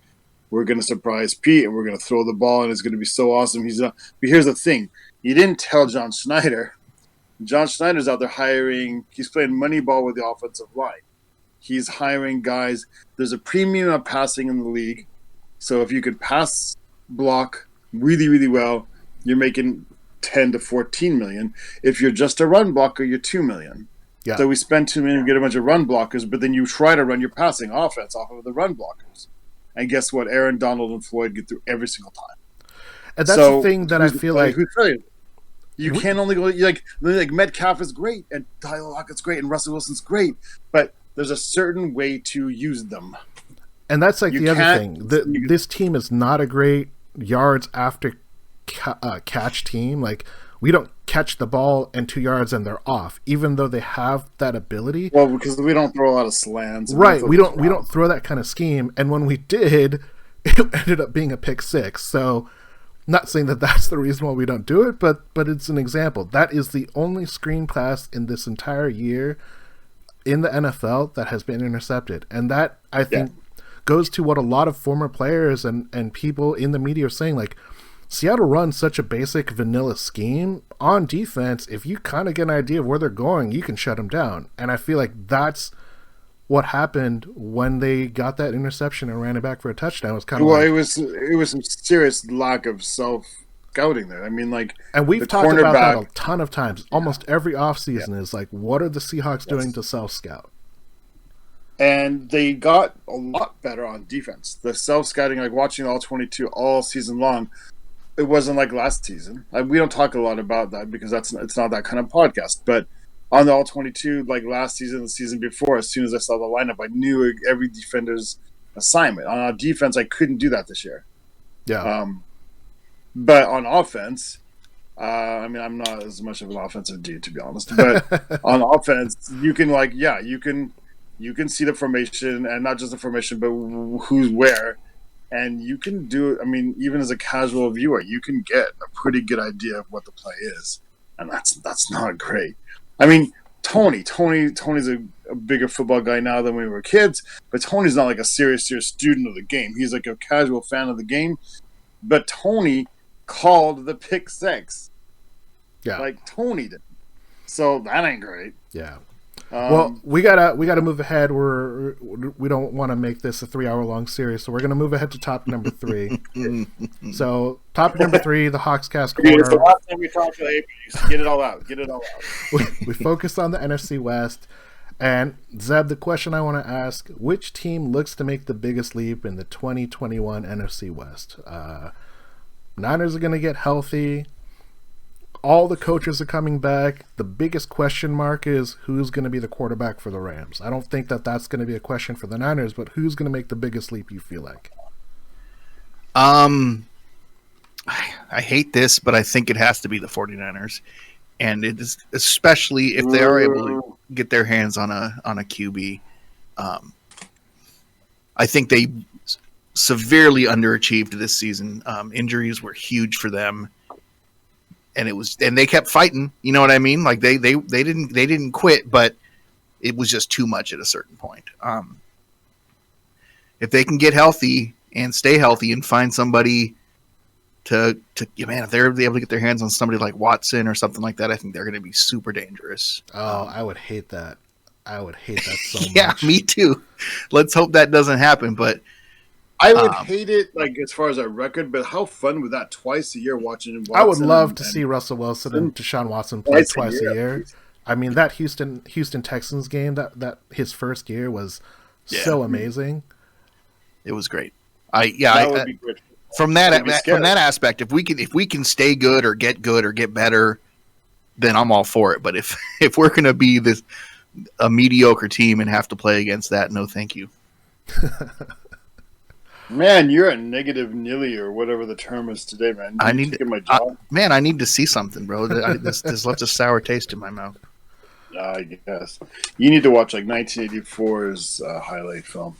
Speaker 3: we're going to surprise Pete and we're going to throw the ball and it's going to be so awesome. But here's the thing: you didn't tell John Schneider. John Schneider's out there hiring. He's playing money ball with the offensive line. He's hiring guys. There's a premium of passing in the league. So if you could pass block really, really well, you're making 10 to 14 million. If you're just a run blocker, you're 2 million.
Speaker 1: Yeah.
Speaker 3: So we spend 2 million to get a bunch of run blockers, but then you try to run your passing offense off of the run blockers. And guess what? Aaron Donald and Floyd get through every single time.
Speaker 1: And that's the thing that I feel like
Speaker 3: you can't only go like Metcalf is great and Tyler Lockett's great and Russell Wilson's great, but there's a certain way to use them.
Speaker 1: And that's like the other thing. This team is not a great yards after catch team. Like, we don't catch the ball and 2 yards and they're off, even though they have that ability.
Speaker 3: Well, because we don't throw a lot of slants.
Speaker 1: Right. We don't throw that kind of scheme. And when we did, it ended up being a pick six. So, not saying that that's the reason why we don't do it, but it's an example. That is the only screen pass in this entire year in the NFL that has been intercepted. And that, I think, goes to what a lot of former players and people in the media are saying. Like, Seattle runs such a basic vanilla scheme on defense. If you kind of get an idea of where they're going, you can shut them down. And I feel like that's what happened when they got that interception and ran it back for a touchdown. It was kind of
Speaker 3: it was some serious lack of self-scouting there. I mean, like,
Speaker 1: and we've talked about that a ton of times. Almost every offseason is like, what are the Seahawks doing to self-scout?
Speaker 3: And they got a lot better on defense. The self-scouting, like watching all 22 all season long, it wasn't like last season. We don't talk a lot about that because it's not that kind of podcast. But on the all 22, like last season, the season before, as soon as I saw the lineup, I knew every defender's assignment. On our defense, I couldn't do that this year. Yeah. But on offense, I mean, I'm not as much of an offensive dude, to be honest. But on offense, you can you can see the formation, and not just the formation, but who's where. And you can do it. I mean, even as a casual viewer, you can get a pretty good idea of what the play is. And that's not great. I mean, Tony's a bigger football guy now than when we were kids, but Tony's not like a serious student of the game. He's like a casual fan of the game. But Tony called the pick six. Yeah. Like Tony did. So that ain't great.
Speaker 1: Yeah. Well, we gotta move ahead. We don't want to make this a 3-hour long series, so we're gonna move ahead to top number 3. So top number 3, the Hawkscast corner.
Speaker 3: It's the last time we talked to AP. Get it all out.
Speaker 1: We focused on the NFC West, and Zeb, the question I want to ask: which team looks to make the biggest leap in the 2021 NFC West? Niners are gonna get healthy. All the coaches are coming back. The biggest question mark is who's going to be the quarterback for the Rams. I don't think that's going to be a question for the Niners, but who's going to make the biggest leap, you feel like?
Speaker 2: I hate this, but I think it has to be the 49ers. And it is, especially if they are able to get their hands on a QB. I think they severely underachieved this season. Injuries were huge for them. And they kept fighting. You know what I mean? Like they didn't quit, but it was just too much at a certain point. If they can get healthy and stay healthy and find somebody if they're able to get their hands on somebody like Watson or something like that, I think they're going to be super dangerous.
Speaker 1: Oh, I would hate that. I would hate that so much.
Speaker 2: Yeah, me too. Let's hope that doesn't happen, but.
Speaker 3: I would hate it, like, as far as our record, but how fun would that twice a year watching Watson?
Speaker 1: I would love to see Russell Wilson and Deshaun Watson play twice a year. I mean, that Houston Texans game, that his first year was so amazing.
Speaker 2: It was great. From that aspect, if we can stay good or get better, then I'm all for it. But if we're gonna be a mediocre team and have to play against that, no, thank you.
Speaker 3: Man, you're a negative nilly or whatever the term is today, man.
Speaker 2: I
Speaker 3: You
Speaker 2: need
Speaker 3: taking my job?
Speaker 2: man, I need to see something, bro. This left a sour taste in my mouth.
Speaker 3: I guess you need to watch like 1984's highlight film.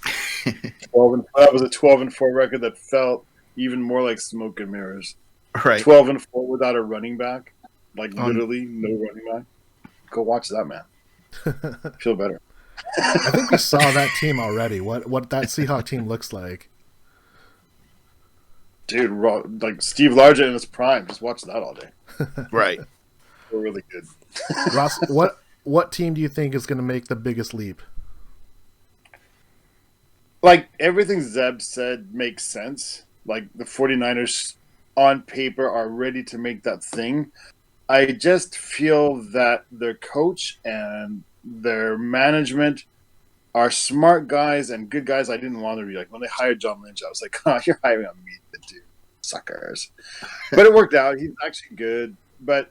Speaker 3: 12 that was a 12-4 record that felt even more like smoke and mirrors.
Speaker 2: Right.
Speaker 3: 12-4 without a running back, like literally no running back. Go watch that, man. Feel better.
Speaker 1: I think we saw that team already. What that Seahawks team looks like.
Speaker 3: Dude, like Steve Largent in his prime. Just watch that all day.
Speaker 2: Right.
Speaker 3: They're really good.
Speaker 1: Ross, what team do you think is going to make the biggest leap?
Speaker 3: Like, everything Zeb said makes sense. Like, the 49ers on paper are ready to make that thing. I just feel that their coach and their management are smart guys and good guys I didn't want to be. Like, when they hired John Lynch, I was like, oh, you're hiring me, dude. Suckers. But it worked out. He's actually good. But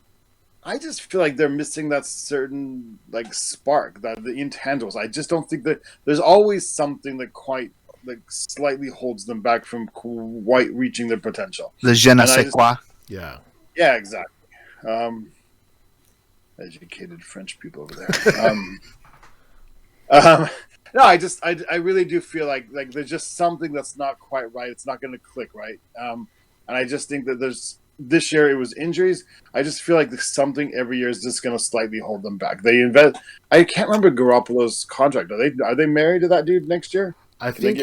Speaker 3: I just feel like they're missing that certain, like, spark, that the intangibles. I just don't think that there's always something that slightly holds them back from quite reaching their potential.
Speaker 2: The je ne sais quoi.
Speaker 1: Yeah.
Speaker 3: Yeah, exactly. Educated French people over there. No, I really do feel like there's just something that's not quite right. It's not going to click right. And I just think that this year it was injuries. I just feel like there's something every year is just going to slightly hold them back. They invest. I can't remember Garoppolo's contract. Are they married to that dude next year?
Speaker 1: I think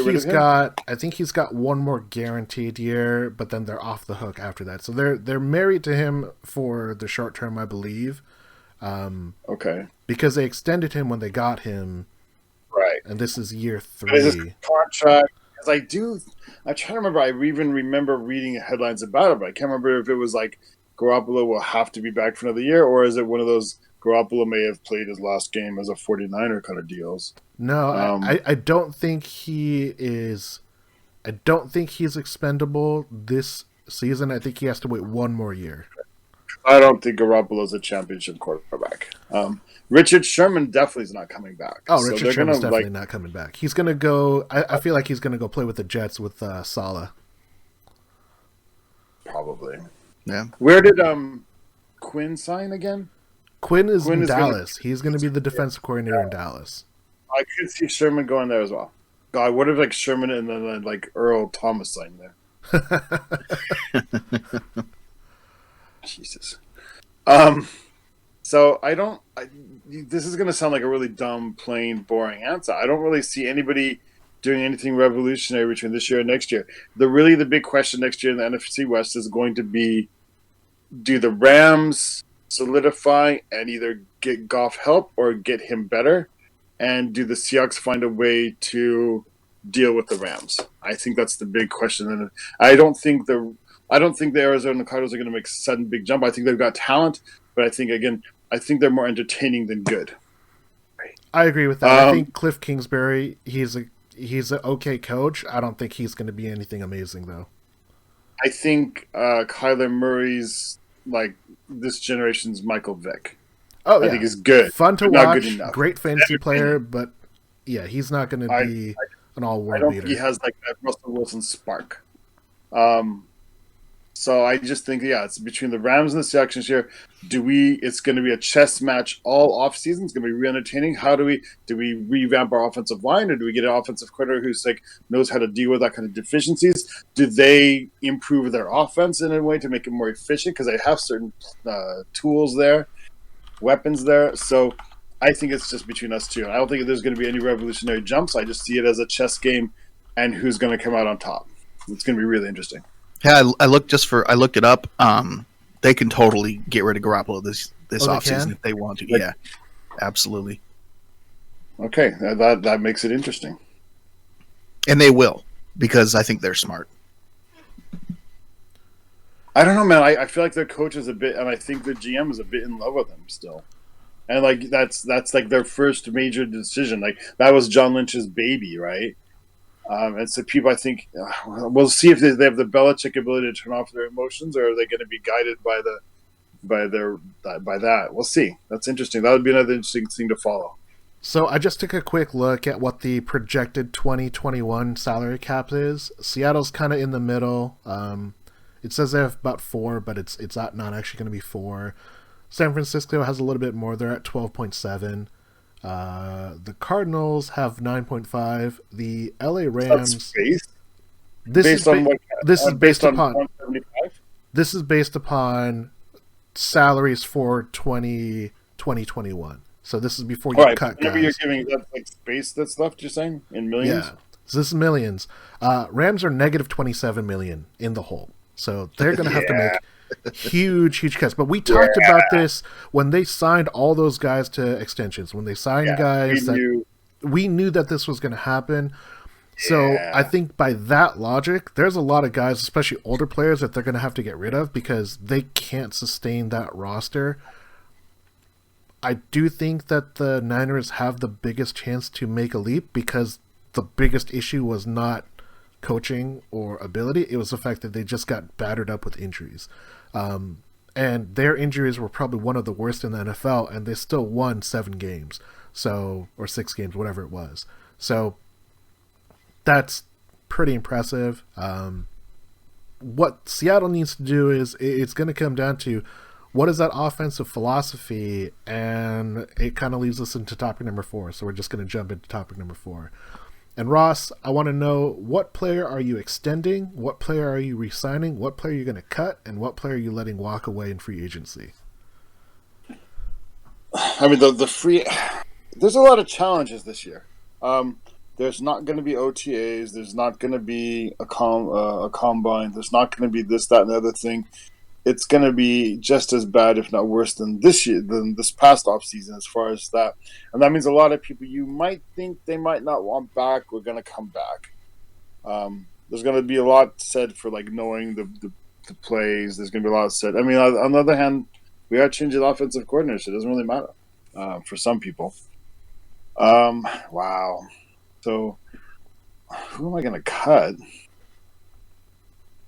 Speaker 1: he's got one more guaranteed year, but then they're off the hook after that. So they're married to him for the short term, I believe.
Speaker 3: Okay.
Speaker 1: Because they extended him when they got him.
Speaker 3: Right.
Speaker 1: And this is year 3.
Speaker 3: Is this contract? Because I'm trying to remember. I even remember reading headlines about it, but I can't remember if it was like Garoppolo will have to be back for another year, or is it one of those Garoppolo may have played his last game as a 49er kind of deals?
Speaker 1: No, I don't think he is. I don't think he's expendable this season. I think he has to wait one more year.
Speaker 3: I don't think Garoppolo's a championship quarterback. Richard Sherman definitely is not coming back.
Speaker 1: Oh, Richard Sherman's definitely not coming back. He's going to go. I feel like he's going to go play with the Jets with Saleh.
Speaker 3: Probably.
Speaker 2: Yeah.
Speaker 3: Where did Quinn sign again?
Speaker 1: Quinn is in Dallas. He's going to be the defensive coordinator in Dallas.
Speaker 3: I could see Sherman going there as well. God, what if like Sherman and then like Earl Thomas signed there? Jesus. So this is going to sound like a really dumb, plain, boring answer. I don't really see anybody doing anything revolutionary between this year and next year. The big question next year in the NFC West is going to be, do the Rams solidify and either get Goff help or get him better? And do the Seahawks find a way to deal with the Rams? I think that's the big question. And I don't think the Arizona Cardinals are going to make a sudden big jump. I think they've got talent, but I think they're more entertaining than good.
Speaker 1: I agree with that. I think Cliff Kingsbury, he's an okay coach. I don't think he's going to be anything amazing, though.
Speaker 3: I think Kyler Murray's like this generation's Michael Vick.
Speaker 1: Oh, yeah.
Speaker 3: I think he's good.
Speaker 1: Fun to watch. Great fantasy player, but yeah, he's not going to be an all-world leader.
Speaker 3: I don't think he has like that Russell Wilson spark. So I just think, it's between the Rams and the Seahawks this year. It's going to be a chess match all off season. It's going to be really entertaining. Do we revamp our offensive line, or do we get an offensive coordinator who's like knows how to deal with that kind of deficiencies? Do they improve their offense in a way to make it more efficient? Because they have certain tools there, weapons there. So I think it's just between us two. I don't think there's going to be any revolutionary jumps. I just see it as a chess game, and who's going to come out on top. It's going to be really interesting.
Speaker 2: Yeah, I looked it up. They can totally get rid of Garoppolo this offseason if they want to. Yeah, absolutely.
Speaker 3: Okay, that makes it interesting.
Speaker 2: And they will, because I think they're smart.
Speaker 3: I don't know, man. I feel like their coach is a bit, and I think their GM is a bit in love with them still. And like that's like their first major decision. Like that was John Lynch's baby, right? And so people, I think, we'll see if they have the Belichick ability to turn off their emotions, or are they going to be guided by that? We'll see. That's interesting. That would be another interesting thing to follow.
Speaker 1: So I just took a quick look at what the projected 2021 salary cap is. Seattle's kind of in the middle. It says they have about 4, but it's not actually going to be 4. San Francisco has a little bit more. They're at 12.7. The Cardinals have 9.5. The LA Rams. This is based upon
Speaker 3: 175?
Speaker 1: This is based upon salaries for 2021. So this is before you cut
Speaker 3: whenever
Speaker 1: guys.
Speaker 3: you're giving that like space that's left, you're saying in millions.
Speaker 1: Yeah. So this is millions. Rams are negative 27 million in the hole. So they're going to have to make huge cuts. But we talked about this when they signed all those guys to extensions. When they signed guys we knew that this was going to happen. So I think by that logic, there's a lot of guys, especially older players, that they're going to have to get rid of because they can't sustain that roster. I do think that the Niners have the biggest chance to make a leap because the biggest issue was not coaching or ability. It was the fact that they just got battered up with injuries. And their injuries were probably one of the worst in the NFL, and they still won 7 games. Or 6 games, whatever it was. So that's pretty impressive. What Seattle needs to do is it's going to come down to what is that offensive philosophy, and it kind of leads us into topic number 4. So we're just going to jump into topic number 4. And Ross, I want to know, what player are you extending? What player are you re-signing? What player are you going to cut? And what player are you letting walk away in free agency?
Speaker 3: I mean, the free... There's a lot of challenges this year. There's not going to be OTAs. There's not going to be a combine. There's not going to be this, that, and the other thing. It's going to be just as bad, if not worse, than this past offseason as far as that. And that means a lot of people you might think they might not want back, we're going to come back. There's going to be a lot said for like knowing the plays. There's going to be a lot said. I mean, on the other hand, we are changing offensive coordinators. So it doesn't really matter for some people. Wow. So who am I going to cut?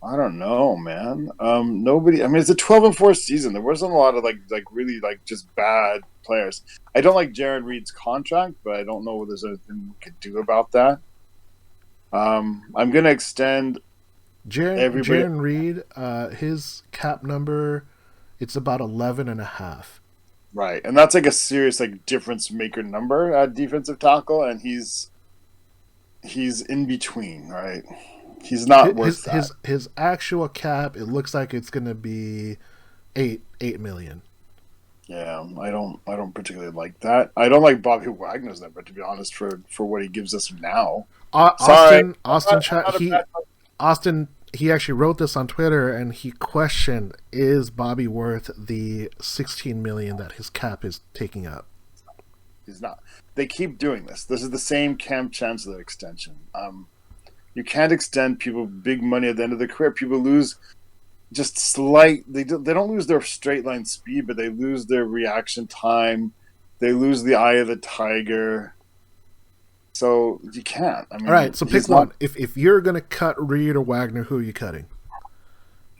Speaker 3: I don't know, man. Nobody. I mean, it's a 12-4 season. There wasn't a lot of like really like just bad players. I don't like Jaron Reed's contract, but I don't know if there's anything we could do about that. I'm gonna extend
Speaker 1: Jaron Reed. His cap number, it's about 11.5.
Speaker 3: Right, and that's like a serious like difference maker number at defensive tackle, and he's in between, right? He's not worth that.
Speaker 1: His actual cap, it looks like it's going to be $8 million.
Speaker 3: Yeah, I don't particularly like that. I don't like Bobby Wagner's number, to be honest, for what he gives us now.
Speaker 1: Austin, he actually wrote this on Twitter, and he questioned, is Bobby worth the $16 million that his cap is taking up?
Speaker 3: He's not. They keep doing this. This is the same Cam Chancellor extension. You can't extend people big money at the end of their career. People lose just slight. They don't lose their straight line speed, but they lose their reaction time. They lose the eye of the tiger. So you can't. I mean,
Speaker 1: all right. So pick one. If you're gonna cut Reed or Wagner, who are you cutting?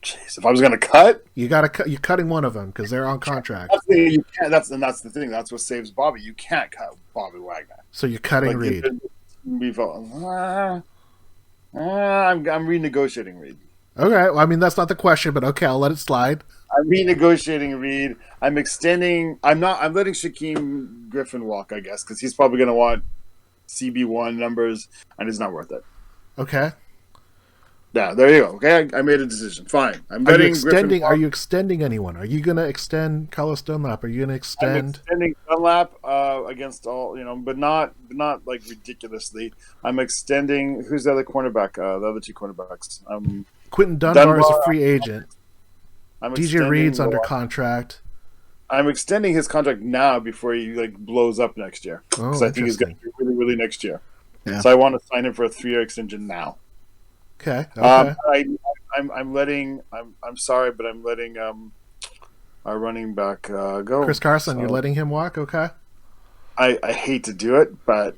Speaker 3: Jeez, if I was gonna cut,
Speaker 1: you gotta cut. You're cutting one of them because they're on contract.
Speaker 3: You can't. That's the thing. That's what saves Bobby. You can't cut Bobby Wagner.
Speaker 1: So you're cutting Reed.
Speaker 3: I'm renegotiating Reed.
Speaker 1: Okay, well, I mean that's not the question, but okay, I'll let it slide.
Speaker 3: I'm renegotiating Reed. I'm extending. I'm letting Shaquem Griffin walk, I guess, because he's probably going to want CB1 numbers, and it's not worth it.
Speaker 1: Okay.
Speaker 3: Yeah, there you go. Okay, I made a decision. Fine.
Speaker 1: Are you extending anyone? Are you going to extend Carlos Dunlap? Are you going to extend?
Speaker 3: I'm extending Dunlap against all, but not like ridiculously. I'm extending. Who's the other cornerback? The other 2 cornerbacks.
Speaker 1: Quentin Dunbar is a free agent. DJ Reed's under contract.
Speaker 3: I'm extending his contract now before he blows up next year, because I think he's going to be really, really next year. Yeah. So I want to sign him for a 3-year extension now.
Speaker 1: Okay.
Speaker 3: I'm letting. I'm sorry, but I'm letting our running back go.
Speaker 1: Chris Carson, you're letting him walk. Okay.
Speaker 3: I hate to do it, but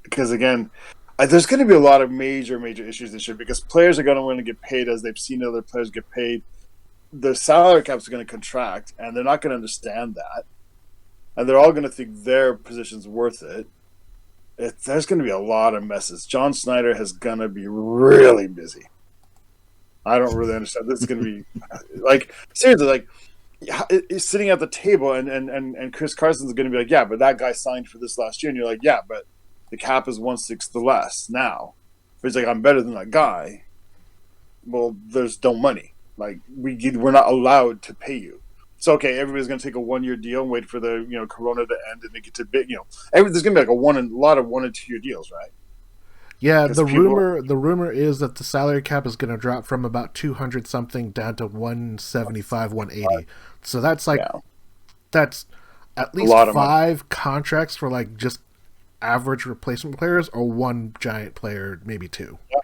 Speaker 3: because again, there's going to be a lot of major issues this year because players are going to want to get paid as they've seen other players get paid. The salary caps are going to contract, and they're not going to understand that, and they're all going to think their position's worth it. there's going to be a lot of messes. John Snyder is going to be really busy. I don't really understand. This is going to be like seriously, like he's sitting at the table, and Chris Carson's going to be like, yeah, but that guy signed for this last year, and you're like, yeah, but the cap is 1/6 the less now. But he's like, I'm better than that guy. Well, there's no money. Like we're not allowed to pay you. So okay, everybody's going to take a 1-year deal and wait for the Corona to end and they get to big. There's going to be like a lot of 1 and 2 year deals, right?
Speaker 1: Yeah, the rumor is that the salary cap is going to drop from about 200 something down to 175, 180. So that's that's at least 5 contracts for like just average replacement players, or 1 giant player, maybe 2.
Speaker 3: Yeah.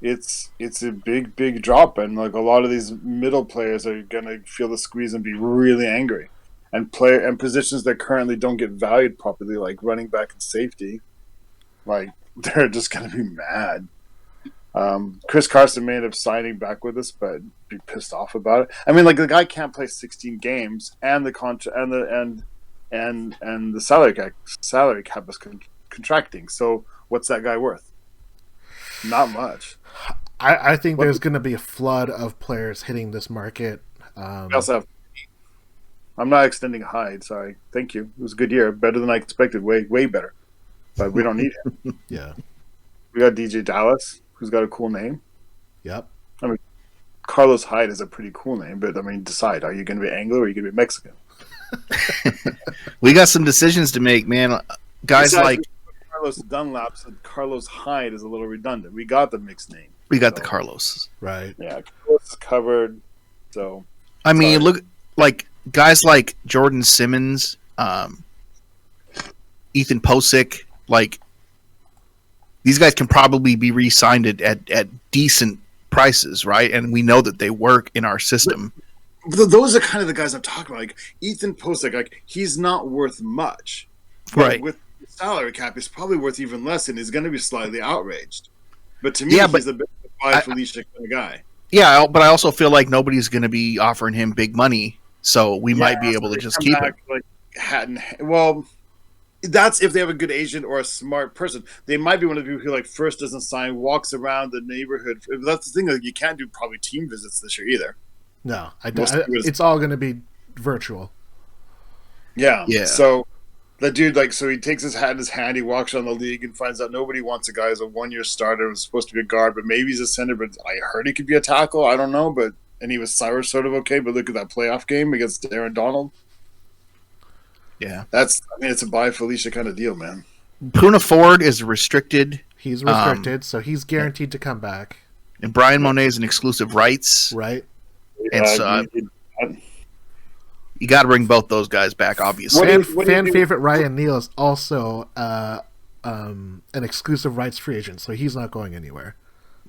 Speaker 3: It's a big drop, and like a lot of these middle players are going to feel the squeeze and be really angry, and positions that currently don't get valued properly, like running back and safety, like. They're just going to be mad. Chris Carson may end up signing back with us, but be pissed off about it. I mean, like the guy can't play 16 games, and the and the salary cap is contracting. So what's that guy worth? Not much.
Speaker 1: I think there's going to be a flood of players hitting this market.
Speaker 3: We also have. I'm not extending Hyde. Sorry. Thank you. It was a good year. Better than I expected. Way better. But we don't need him.
Speaker 1: Yeah.
Speaker 3: We got DJ Dallas, who's got a cool name.
Speaker 1: Yep.
Speaker 3: I mean, Carlos Hyde is a pretty cool name, but I mean, decide: are you going to be Anglo or are you going to be Mexican?
Speaker 2: We got some decisions to make, man. Guys like
Speaker 3: Carlos Dunlap said Carlos Hyde is a little redundant. We got the mixed name.
Speaker 2: We got the Carlos.
Speaker 1: Right.
Speaker 3: Yeah, Carlos is covered. So
Speaker 2: I mean, look, like guys like Jordan Simmons, Ethan Posick. Like, these guys can probably be re-signed at decent prices, right? And we know that they work in our system.
Speaker 3: But those are kind of the guys I'm talking about. Like, Ethan Posick, like, he's not worth much.
Speaker 2: Right.
Speaker 3: With the salary cap, he's probably worth even less, and he's going to be slightly outraged. But to me, he's a bit of a Felicia kind of guy.
Speaker 2: Yeah, but I also feel like nobody's going to be offering him big money, so we might be able to just keep him.
Speaker 3: Like, that's if they have a good agent or a smart person. They might be one of the people who like first doesn't sign, walks around the neighborhood. That's the thing. Like, you can't do probably team visits this year either.
Speaker 1: No, it's all going to be virtual.
Speaker 3: Yeah. So the dude, like, so he takes his hat in his hand. He walks around the league and finds out nobody wants a guy who's a 1-year starter. Was supposed to be a guard, but maybe he's a center. But I heard he could be a tackle. I don't know, and he was sort of okay. But look at that playoff game against Aaron Donald.
Speaker 2: Yeah,
Speaker 3: it's a buy Felicia kind of deal, man.
Speaker 2: Puna Ford is restricted.
Speaker 1: He's restricted, so he's guaranteed to come back.
Speaker 2: And Brian Monet is an exclusive rights,
Speaker 1: right?
Speaker 2: And so you got to bring both those guys back, obviously.
Speaker 1: Fan favorite Ryan Neal is also an exclusive rights free agent, so he's not going anywhere.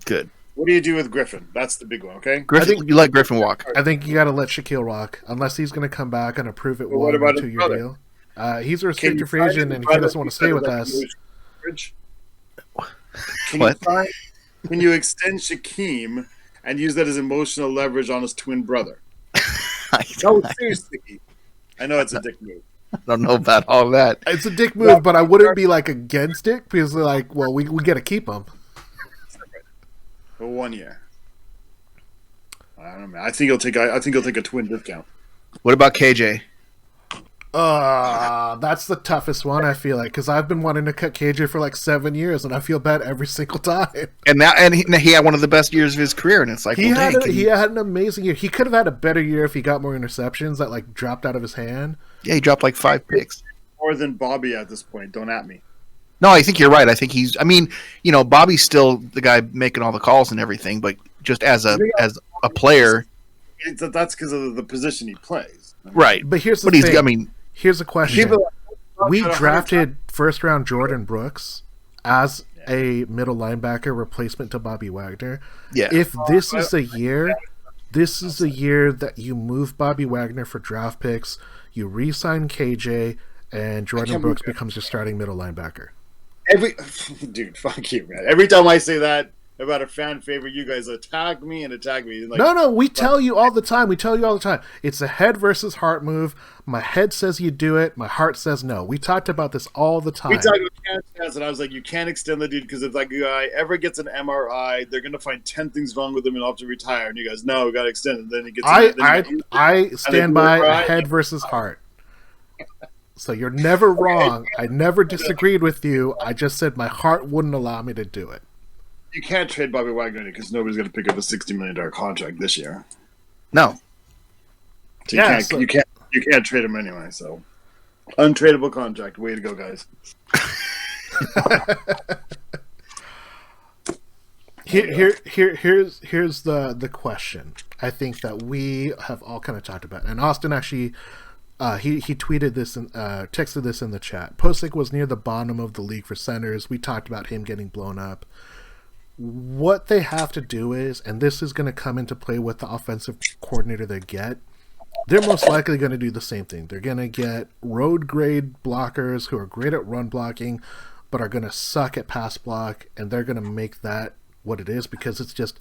Speaker 2: Good.
Speaker 3: What do you do with Griffin? That's the big one, okay?
Speaker 2: You let Griffin walk.
Speaker 1: I think you got to let Shaquille walk, unless he's going to come back and approve it 1 or 2 year deal. He's a restricted free agent, and he doesn't want to stay with us.
Speaker 3: Can you extend Shaquem and use that as emotional leverage on his twin brother? No, seriously. I know it's a dick move.
Speaker 2: I don't know about all that.
Speaker 1: It's a dick move, but I wouldn't be like against it because, like, well, we got to keep him.
Speaker 3: For 1 year. I don't know, man. I think he'll take a twin discount.
Speaker 2: What about KJ?
Speaker 1: That's the toughest one, I feel like, because I've been wanting to cut KJ for like 7 years, and I feel bad every single time.
Speaker 2: And he had one of the best years of his career, and it's like,
Speaker 1: he had an amazing year. He could have had a better year if he got more interceptions that like dropped out of his hand.
Speaker 2: Yeah, he dropped like 5 picks.
Speaker 3: More than Bobby at this point. Don't at me.
Speaker 2: No, I think you're right. I think Bobby's still the guy making all the calls and everything, but just as a player,
Speaker 3: that's because of the position he plays.
Speaker 2: Right.
Speaker 1: But here's the thing. Here's a question. We drafted first-round Jordan Brooks as a middle linebacker replacement to Bobby Wagner.
Speaker 2: Yeah.
Speaker 1: If this is a year that you move Bobby Wagner for draft picks, you re-sign KJ, and Jordan Brooks becomes your starting middle linebacker.
Speaker 3: Dude, fuck you, man. Every time I say that, about a fan favorite, you guys attack me and attack me. Like,
Speaker 1: no, we tell you all the time. It's a head versus heart move. My head says you do it. My heart says no. We talked about this all the time.
Speaker 3: We talked about can't chance, and I was like, you can't extend the dude because if that guy ever gets an MRI, they're going to find 10 things wrong with him and he'll have to retire. And you guys, no, we got to extend it. And then he gets
Speaker 1: I stand by head versus heart. So you're never wrong. I never disagreed with you. I just said my heart wouldn't allow me to do it.
Speaker 3: You can't trade Bobby Wagner because nobody's going to pick up a $60 million contract this year.
Speaker 2: No.
Speaker 3: So you can't trade him anyway. So untradeable contract. Way to go, guys.
Speaker 1: Here's the question. I think that we have all kind of talked about, and Austin actually. He tweeted this and texted this in the chat. Posick was near the bottom of the league for centers. We talked about him getting blown up. What they have to do is, and this is going to come into play with the offensive coordinator they get, they're most likely going to do the same thing. They're going to get road grade blockers who are great at run blocking, but are going to suck at pass block, and they're going to make that what it is because it's just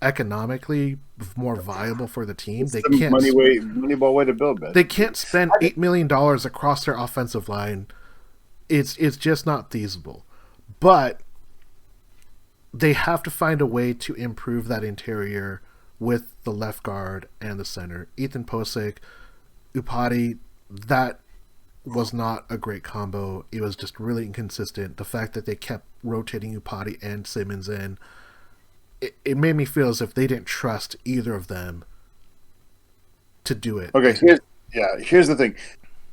Speaker 1: economically more viable for the team. They can't
Speaker 3: moneyball way to build, man.
Speaker 1: They can't spend $8 million across their offensive line. It's just not feasible. But they have to find a way to improve that interior with the left guard and the center. Ethan Posick, Upati, that was not a great combo. It was just really inconsistent. The fact that they kept rotating Upati and Simmons in, it made me feel as if they didn't trust either of them to do it.
Speaker 3: Okay, here's the thing.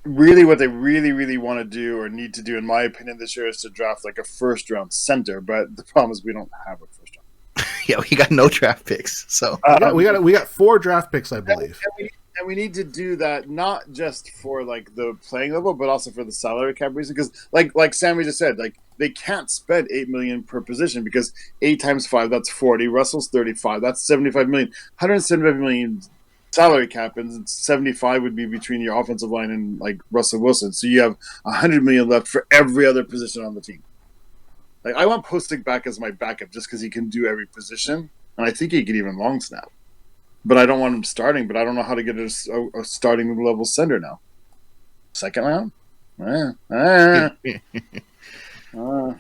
Speaker 3: Really, what they really want to do or need to do, in my opinion, this year is to draft like a first-round center. But the problem is we don't have a first round.
Speaker 2: Yeah, we got no draft picks. So
Speaker 1: we got 4 draft picks, I believe.
Speaker 3: And we need to do that not just for like the playing level, but also for the salary cap reason. Because like Sammy just said, like they can't spend $8 million per position because 8 times 5, that's 40. Russell's 35, that's 75 million. 175 million salary cap, and 75 would be between your offensive line and like Russell Wilson. So you have 100 million left for every other position on the team. Like I want Postic back as my backup just because he can do every position, and I think he could even long snap. But I don't want him starting. But I don't know how to get a starting level center now. Second round?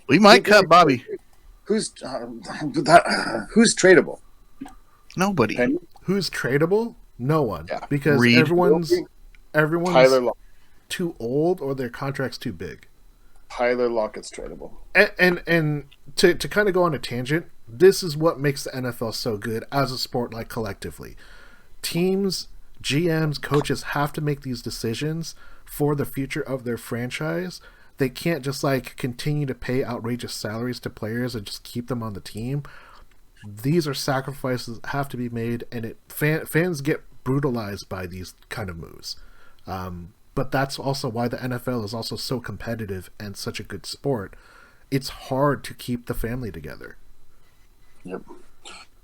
Speaker 2: We might cut Bobby.
Speaker 3: Who's tradable?
Speaker 2: Nobody.
Speaker 3: Penny?
Speaker 1: Who's tradable? No one.
Speaker 3: Yeah.
Speaker 1: Because
Speaker 2: Reed.
Speaker 1: everyone's
Speaker 3: Tyler Lockett.
Speaker 1: too old or their contract's too big.
Speaker 3: Tyler Lockett's tradable.
Speaker 1: And to kind of go on a tangent, this is what makes the NFL so good as a sport, like collectively. Teams, GMs, coaches have to make these decisions for the future of their franchise. They can't just like continue to pay outrageous salaries to players and just keep them on the team. These are sacrifices that have to be made, and fans get brutalized by these kind of moves. But that's also why the NFL is also so competitive and such a good sport. It's hard to keep the family together.
Speaker 3: Yep.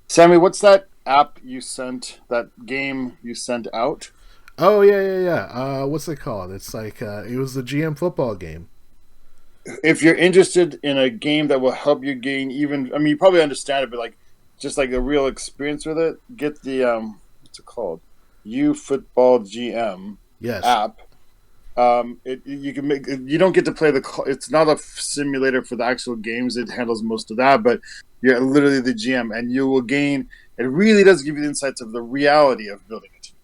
Speaker 3: Sammy, what's that app you sent, that game you sent out?
Speaker 1: Oh, yeah. What's it called? It's like, it was the GM football game.
Speaker 3: If you're interested in a game that will help you gain you probably understand it, but like, just like a real experience with it, get the, what's it called? Football GM app. You can make. You don't get to play it's not a simulator for the actual games. It handles most of that, but you're literally the GM, and you will gain. It really does give you the insights of the reality of building a team.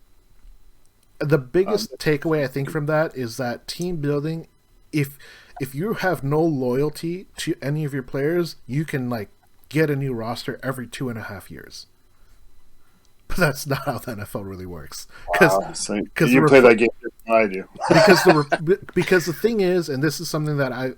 Speaker 1: The biggest takeaway I think from that is that team building. If you have no loyalty to any of your players, you can like get a new roster every 2.5 years. But that's not how the NFL really works.
Speaker 3: Because you play that game different than I do.
Speaker 1: because the thing is, and this is something that I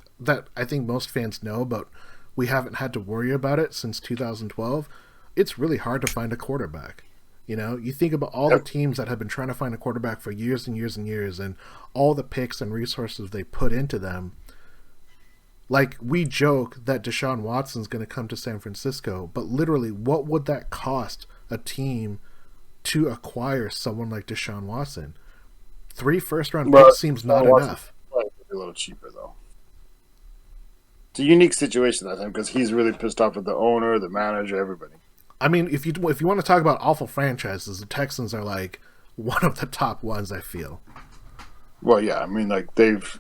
Speaker 1: think most fans know, but we haven't had to worry about it since 2012. It's really hard to find a quarterback. You know, you think about all the teams that have been trying to find a quarterback for years and years and years, and all the picks and resources they put into them. Like, we joke that Deshaun Watson's going to come to San Francisco, but literally, what would that cost a team to acquire someone like Deshaun Watson? 3 first-round picks seems not enough.
Speaker 3: A little cheaper, though. It's a unique situation that time because he's really pissed off at the owner, the manager, everybody.
Speaker 1: I mean, if you want to talk about awful franchises, the Texans are like one of the top ones, I feel.
Speaker 3: Well, yeah, I mean, like they've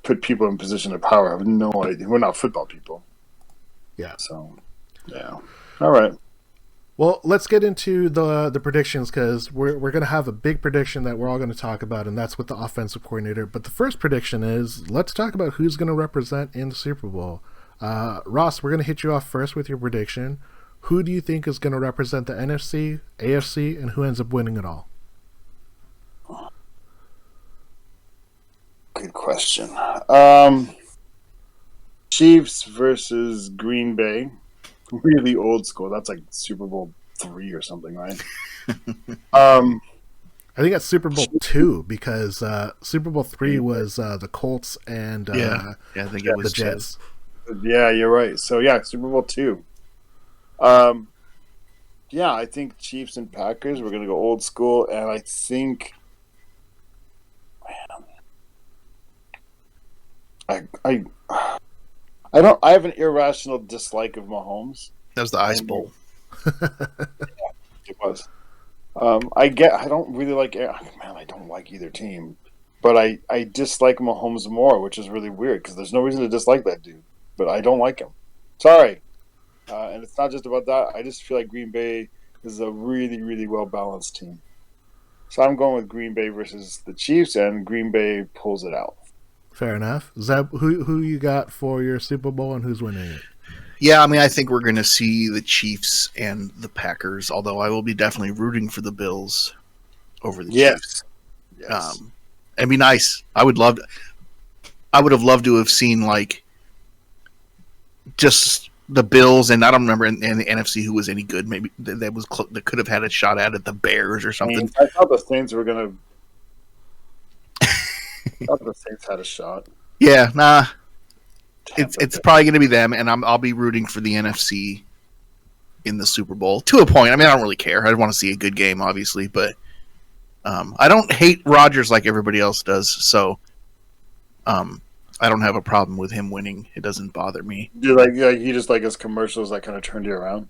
Speaker 3: put people in position of power. I have no idea. We're not football people.
Speaker 1: Yeah.
Speaker 3: So, yeah. All right.
Speaker 1: Well, let's get into the predictions because we're going to have a big prediction that we're all going to talk about, and that's with the offensive coordinator. But the first prediction is let's talk about who's going to represent in the Super Bowl. Ross, we're going to hit you off first with your prediction. Who do you think is going to represent the NFC, AFC, and who ends up winning it all?
Speaker 3: Good question. Chiefs versus Green Bay. Really old school. That's like Super Bowl 3 or something, right?
Speaker 1: I think that's Super Bowl 2 because Super Bowl 3 was the Colts and
Speaker 2: I think it was
Speaker 1: the Jets.
Speaker 3: Yeah, you're right. So yeah, Super Bowl 2. Yeah, I think Chiefs and Packers. We're gonna go old school, and I think, man, I have an irrational dislike of Mahomes.
Speaker 2: That was the Ice Bowl.
Speaker 3: It was. I don't really like. Man, I don't like either team, but I dislike Mahomes more, which is really weird because there's no reason to dislike that dude, but I don't like him. Sorry. And it's not just about that. I just feel like Green Bay is a really, really well-balanced team. So I'm going with Green Bay versus the Chiefs, and Green Bay pulls it out.
Speaker 1: Fair enough. Zeb, who you got for your Super Bowl and who's winning it?
Speaker 2: Yeah, I mean, I think we're going to see the Chiefs and the Packers, although I will be definitely rooting for the Bills over the Chiefs.
Speaker 3: Yes.
Speaker 2: It'd be nice. I would have loved to have seen, like, just the Bills, and I don't remember in the NFC who was any good. Maybe that could have had a shot at the Bears or something.
Speaker 3: I thought the Saints were going to. I thought the Saints had a shot.
Speaker 2: Yeah, nah. It's probably going to be them, and I'll be rooting for the NFC in the Super Bowl to a point. I mean, I don't really care. I want to see a good game, obviously, but I don't hate Rodgers like everybody else does. So, I don't have a problem with him winning. It doesn't bother me.
Speaker 3: You just like his commercials that kind of turned you around.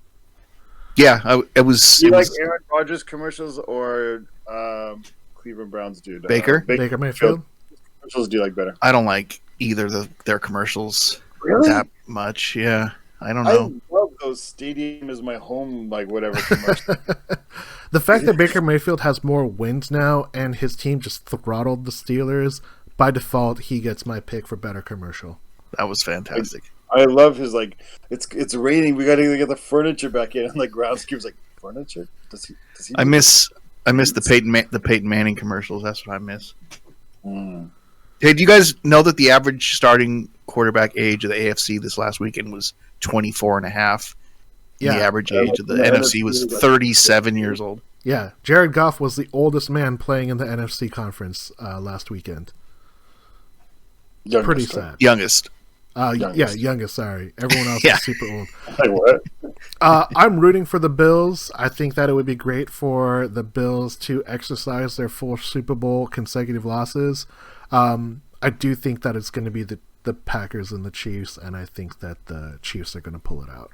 Speaker 2: Yeah, it was.
Speaker 3: Do you like Aaron Rodgers commercials or Cleveland Browns dude?
Speaker 2: Baker
Speaker 1: Mayfield.
Speaker 3: Commercials do you like better?
Speaker 2: I don't like either their commercials
Speaker 3: Really?
Speaker 2: that much. Yeah, I don't know.
Speaker 3: I love those "Stadium is my home" like whatever commercials.
Speaker 1: The fact that Baker Mayfield has more wins now and his team just throttled the Steelers, by default, he gets my pick for better commercial.
Speaker 2: That was fantastic.
Speaker 3: I love his like it's raining. We got to get the furniture back in. And like groundskeeper's like furniture. Does he?
Speaker 2: I miss the Peyton Manning commercials. That's what I miss. Hey, do you guys know that the average starting quarterback age of the AFC this last weekend was 24 and a half?
Speaker 1: Yeah.
Speaker 2: The average age of the NFC was 37 years old.
Speaker 1: Yeah, Jared Goff was the oldest man playing in the NFC conference last weekend.
Speaker 3: Youngest,
Speaker 1: Pretty
Speaker 3: right?
Speaker 1: sad.
Speaker 2: Youngest.
Speaker 3: Youngest.
Speaker 1: Yeah, youngest, sorry. Everyone else
Speaker 2: Yeah.
Speaker 1: is super old.
Speaker 3: Like what?
Speaker 1: I'm rooting for the Bills. I think that it would be great for the Bills to exercise their 4 Super Bowl consecutive losses. I do think that it's going to be the Packers and the Chiefs, and I think that the Chiefs are going to pull it out.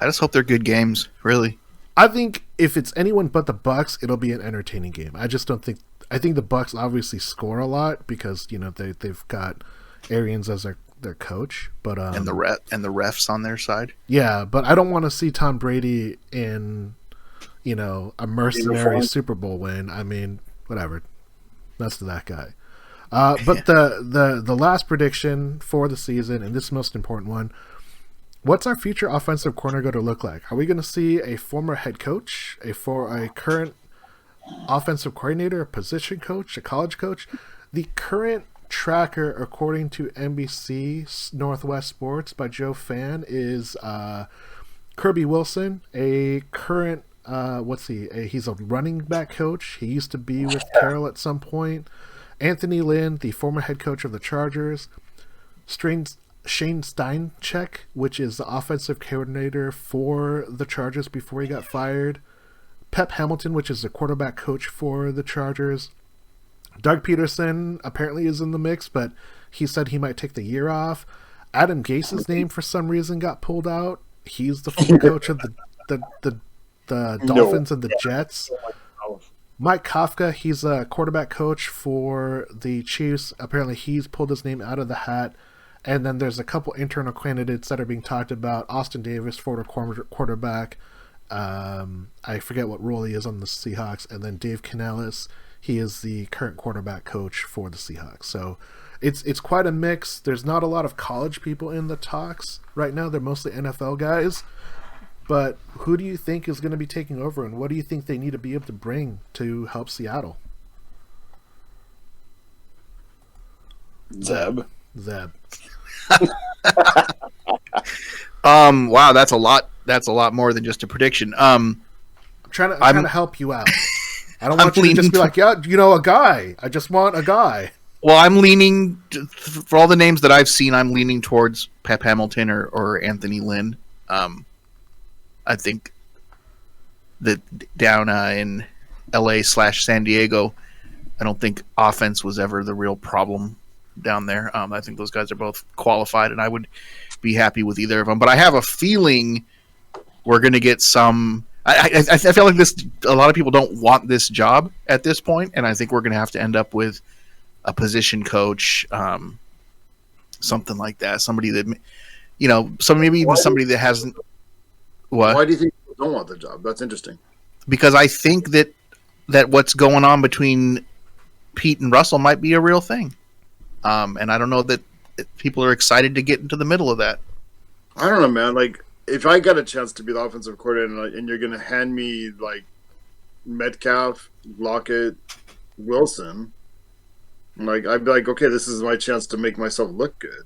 Speaker 2: I just hope they're good games, really.
Speaker 1: I think if it's anyone but the Bucks, it'll be an entertaining game. I just don't think. I think the Bucks obviously score a lot because they've got Arians as their coach, but
Speaker 2: And the refs on their side.
Speaker 1: yeah, but I don't want to see Tom Brady in a mercenary
Speaker 3: Uniform.
Speaker 1: Super Bowl win. I mean, whatever. That's to that guy. But the last prediction for the season, and this is the most important one. What's our future offensive corner going to look like? Are we going to see a former head coach, a current offensive coordinator, a position coach, a college coach? The current tracker, according to NBC Northwest Sports by Joe Fan, is Kirby Wilson, a current he's a running back coach. He used to be with Carroll at some point. Anthony Lynn, the former head coach of the Chargers. Shane Steincheck, which is the offensive coordinator for the Chargers before he got fired. Pep Hamilton, which is the quarterback coach for the Chargers. Doug Peterson apparently is in the mix, but he said he might take the year off. Adam Gase's name for some reason got pulled out. He's the former coach of the Dolphins and the Jets. Mike Kafka, he's a quarterback coach for the Chiefs. Apparently, he's pulled his name out of the hat. And then there's a couple internal candidates that are being talked about. Austin Davis, former quarterback. I forget what role he is on the Seahawks. And then Dave Canales, he is the current quarterback coach for the Seahawks. So it's quite a mix. There's not a lot of college people in the talks right now. They're mostly NFL guys. But who do you think is going to be taking over, and what do you think they need to be able to bring to help Seattle?
Speaker 3: Zeb.
Speaker 2: Wow, that's a lot. That's a lot more than just a prediction.
Speaker 1: I'm trying to help you out. I don't want you to just be like, yeah, a guy. I just want a guy.
Speaker 2: Well, I'm leaning for all the names that I've seen. I'm leaning towards Pep Hamilton or Anthony Lynn. I think that down in LA/San Diego, I don't think offense was ever the real problem down there. I think those guys are both qualified, and I would be happy with either of them. But I have a feeling we're going to get some. I feel like this. A lot of people don't want this job at this point, and I think we're going to have to end up with a position coach, something like that. Somebody that, maybe even somebody that hasn't. What?
Speaker 3: Why do you think people don't want the job? That's interesting.
Speaker 2: Because I think that what's going on between Pete and Russell might be a real thing. And I don't know that people are excited to get into the middle of that.
Speaker 3: I don't know, man. Like, if I got a chance to be the offensive coordinator and you're going to hand me, like, Metcalf, Lockett, Wilson, like, I'd be like, okay, this is my chance to make myself look good.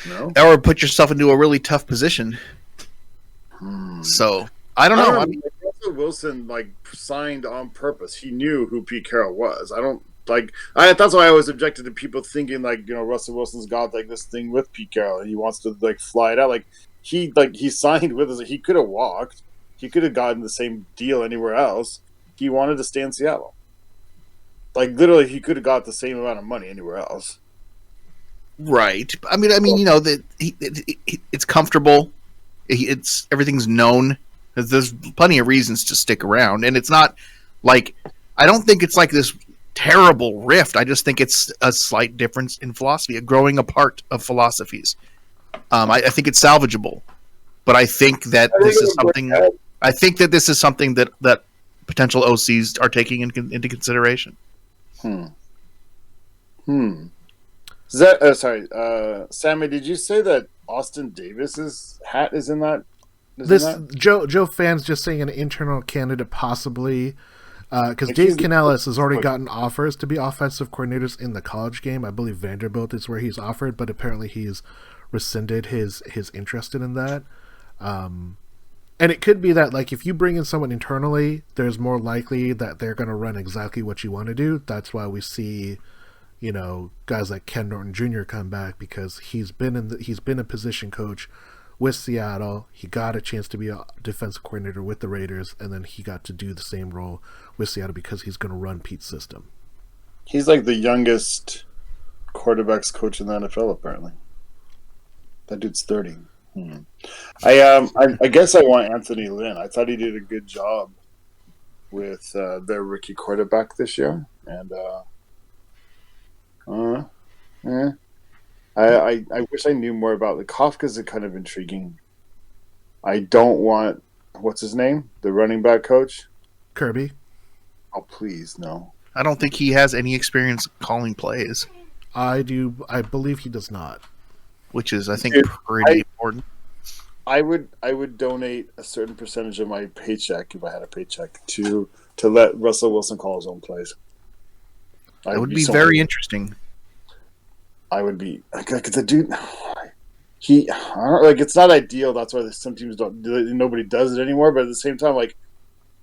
Speaker 3: No?
Speaker 2: Or put yourself into a really tough position. So, I don't know.
Speaker 3: Russell Wilson, like, signed on purpose. He knew who Pete Carroll was. That's why I always objected to people thinking, like, Russell Wilson's got, like, this thing with Pete Carroll and he wants to, like, fly it out. Like, he signed with us. He could have walked. He could have gotten the same deal anywhere else. He wanted to stay in Seattle. Like, literally, he could have got the same amount of money anywhere else.
Speaker 2: Right. I mean, that it's comfortable. It's everything's known. There's plenty of reasons to stick around, and it's not like I don't think it's like this terrible rift. I just think it's a slight difference in philosophy, a growing apart of philosophies. I think it's salvageable, but I think that this is something. I think that this is something that potential OCs are taking into consideration.
Speaker 3: Sammy, did you say that Austin Davis's hat is in that?
Speaker 1: Joe Fan's just saying an internal candidate possibly, because Dave Canales has already gotten offers to be offensive coordinators in the college game. I believe Vanderbilt is where he's offered, but apparently he's rescinded his interest in that. And it could be that, like, if you bring in someone internally, there's more likely that they're going to run exactly what you want to do. That's why we see, guys like Ken Norton Jr. come back, because he's been a position coach with Seattle. He got a chance to be a defensive coordinator with the Raiders, and then he got to do the same role with Seattle because he's going to run Pete's system.
Speaker 3: He's like the youngest quarterbacks coach in the NFL, apparently. That dude's 30. I guess I want Anthony Lynn. I thought he did a good job with their rookie quarterback this year, and I wish I knew more about the Kafka's kind of intriguing. I don't want what's his name, the running back coach,
Speaker 1: Kirby.
Speaker 3: Oh, please no.
Speaker 2: I don't think he has any experience calling plays.
Speaker 1: I do. I believe he does not.
Speaker 2: Which is, I think, pretty important.
Speaker 3: I would donate a certain percentage of my paycheck, if I had a paycheck, to let Russell Wilson call his own plays.
Speaker 2: That would be very interesting.
Speaker 3: I would be like the dude. It's not ideal. That's why some teams nobody does it anymore. But at the same time, like,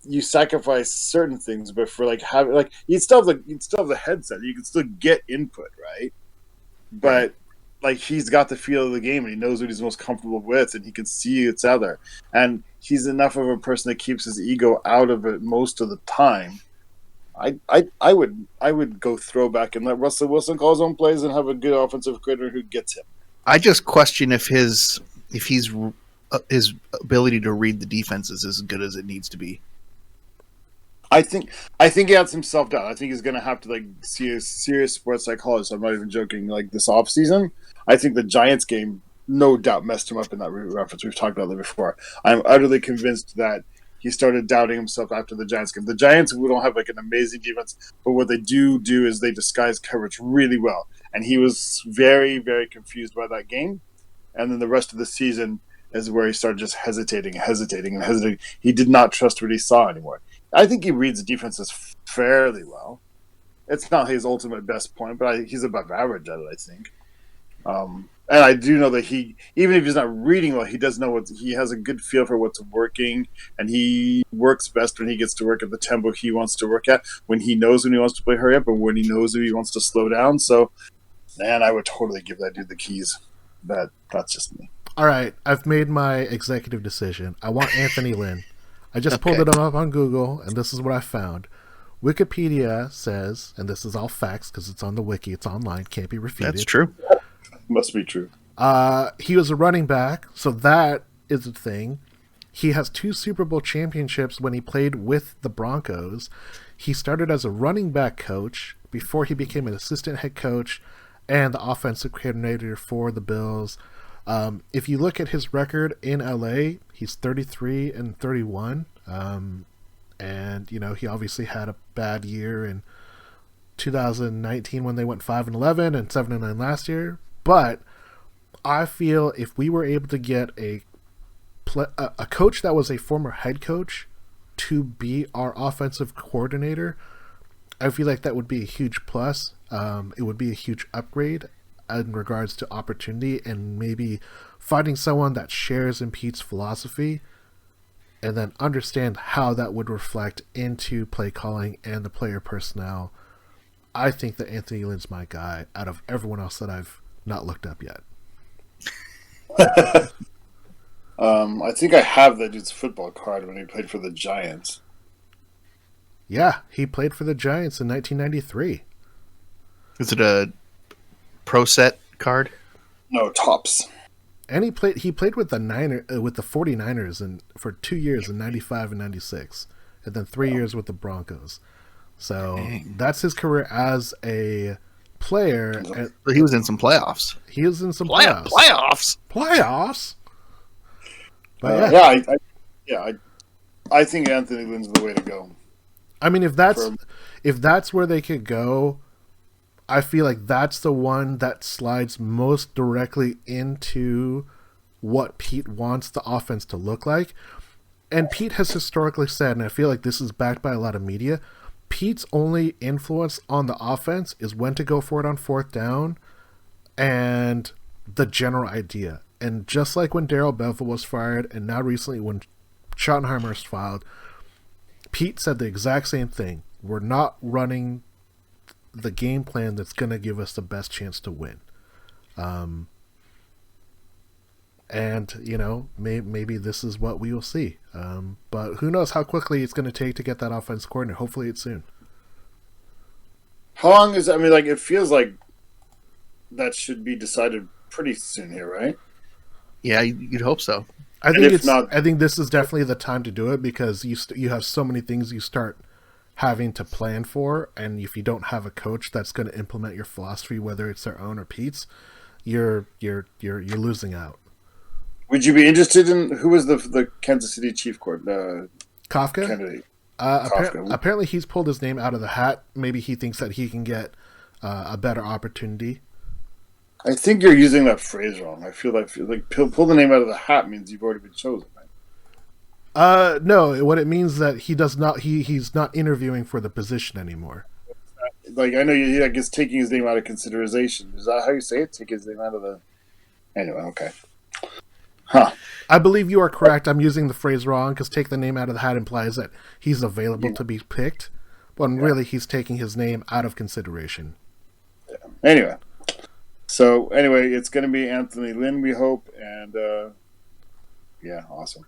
Speaker 3: you sacrifice certain things, but for like having you'd still have the headset. You can still get input, right? But like, he's got the feel of the game, and he knows what he's most comfortable with, and he can see it's out there. And he's enough of a person that keeps his ego out of it most of the time, I would go throwback and let Russell Wilson call his own plays and have a good offensive coordinator who gets him.
Speaker 2: I just question if his ability to read the defense is as good as it needs to be.
Speaker 3: I think he has himself down. I think he's going to have to see a serious sports psychologist. I'm not even joking. This offseason, I think the Giants game no doubt messed him up in that reference. We've talked about that before. I'm utterly convinced that he started doubting himself after the Giants game. The Giants, we don't have an amazing defense, but what they do is they disguise coverage really well. And he was very, very confused by that game. And then the rest of the season is where he started just hesitating. He did not trust what he saw anymore. I think he reads the defenses fairly well. It's not his ultimate best point, but he's above average at it, I think. And I do know that even if he's not reading well, he does know he has a good feel for what's working, and he works best when he gets to work at the tempo he wants to work at, when he knows when he wants to play hurry up and when he knows when he wants to slow down. So, man, I would totally give that dude the keys. That's just me.
Speaker 1: All right, I've made my executive decision. I want Anthony Lynn. I just pulled it up on Google, and this is what I found. Wikipedia says, and this is all facts because it's on the wiki, it's online, can't be refuted.
Speaker 2: That's true.
Speaker 3: Must be true.
Speaker 1: He was a running back, so that is a thing. He has 2 Super Bowl championships when he played with the Broncos. He started as a running back coach before he became an assistant head coach and the offensive coordinator for the Bills. If you look at his record in LA, he's 33-31. And, he obviously had a bad year in 2019 when they went 5-11 and 7-9 last year. But I feel if we were able to get a coach that was a former head coach to be our offensive coordinator, I feel like that would be a huge plus. It would be a huge upgrade in regards to opportunity, and maybe finding someone that shares in Pete's philosophy and then understand how that would reflect into play calling and the player personnel. I think that Anthony Lynn's my guy out of everyone else that I've not looked up yet.
Speaker 3: I think I have that dude's football card when he played for the Giants.
Speaker 1: Yeah, he played for the Giants in 1993.
Speaker 2: Is it a pro set card?
Speaker 3: No, Tops.
Speaker 1: And he played with the 49ers for 2 years in 95 and 96, and then 3 years with the Broncos. So that's his career as a player.
Speaker 2: He was in some playoffs.
Speaker 1: He was in some playoffs. Playoffs. But
Speaker 3: I think Anthony Lynn's the way to go.
Speaker 1: I mean, if that's where they could go, I feel like that's the one that slides most directly into what Pete wants the offense to look like. And Pete has historically said, and I feel like this is backed by a lot of media, Pete's only influence on the offense is when to go for it on 4th down and the general idea. And just like when Darrell Bevell was fired, and now recently when Schottenheimer was fired, Pete said the exact same thing. We're not running the game plan that's going to give us the best chance to win. And, maybe this is what we will see. But who knows how quickly it's going to take to get that offense coordinator. Hopefully it's soon.
Speaker 3: How long is it? I mean, it feels like that should be decided pretty soon here, right?
Speaker 2: Yeah, you'd hope so.
Speaker 1: I think this is definitely the time to do it because you have so many things you start having to plan for, and if you don't have a coach that's going to implement your philosophy, whether it's their own or Pete's, you're losing out.
Speaker 3: Would you be interested in who was the Kansas City Chief court
Speaker 1: Kafka?
Speaker 3: candidate?
Speaker 1: Kafka. Apparently, he's pulled his name out of the hat. Maybe he thinks that he can get a better opportunity.
Speaker 3: I think you're using that phrase wrong. I feel like pull the name out of the hat means you've already been chosen, right?
Speaker 1: No. What it means that he's not interviewing for the position anymore.
Speaker 3: I know I guess taking his name out of consideration. Is that how you say it? Take his name out of the. Anyway, okay. Huh.
Speaker 1: I believe you are correct. I'm using the phrase wrong because take the name out of the hat implies that he's available to be picked, when really he's taking his name out of consideration.
Speaker 3: Yeah. Anyway. So, it's going to be Anthony Lynn, we hope, and, awesome.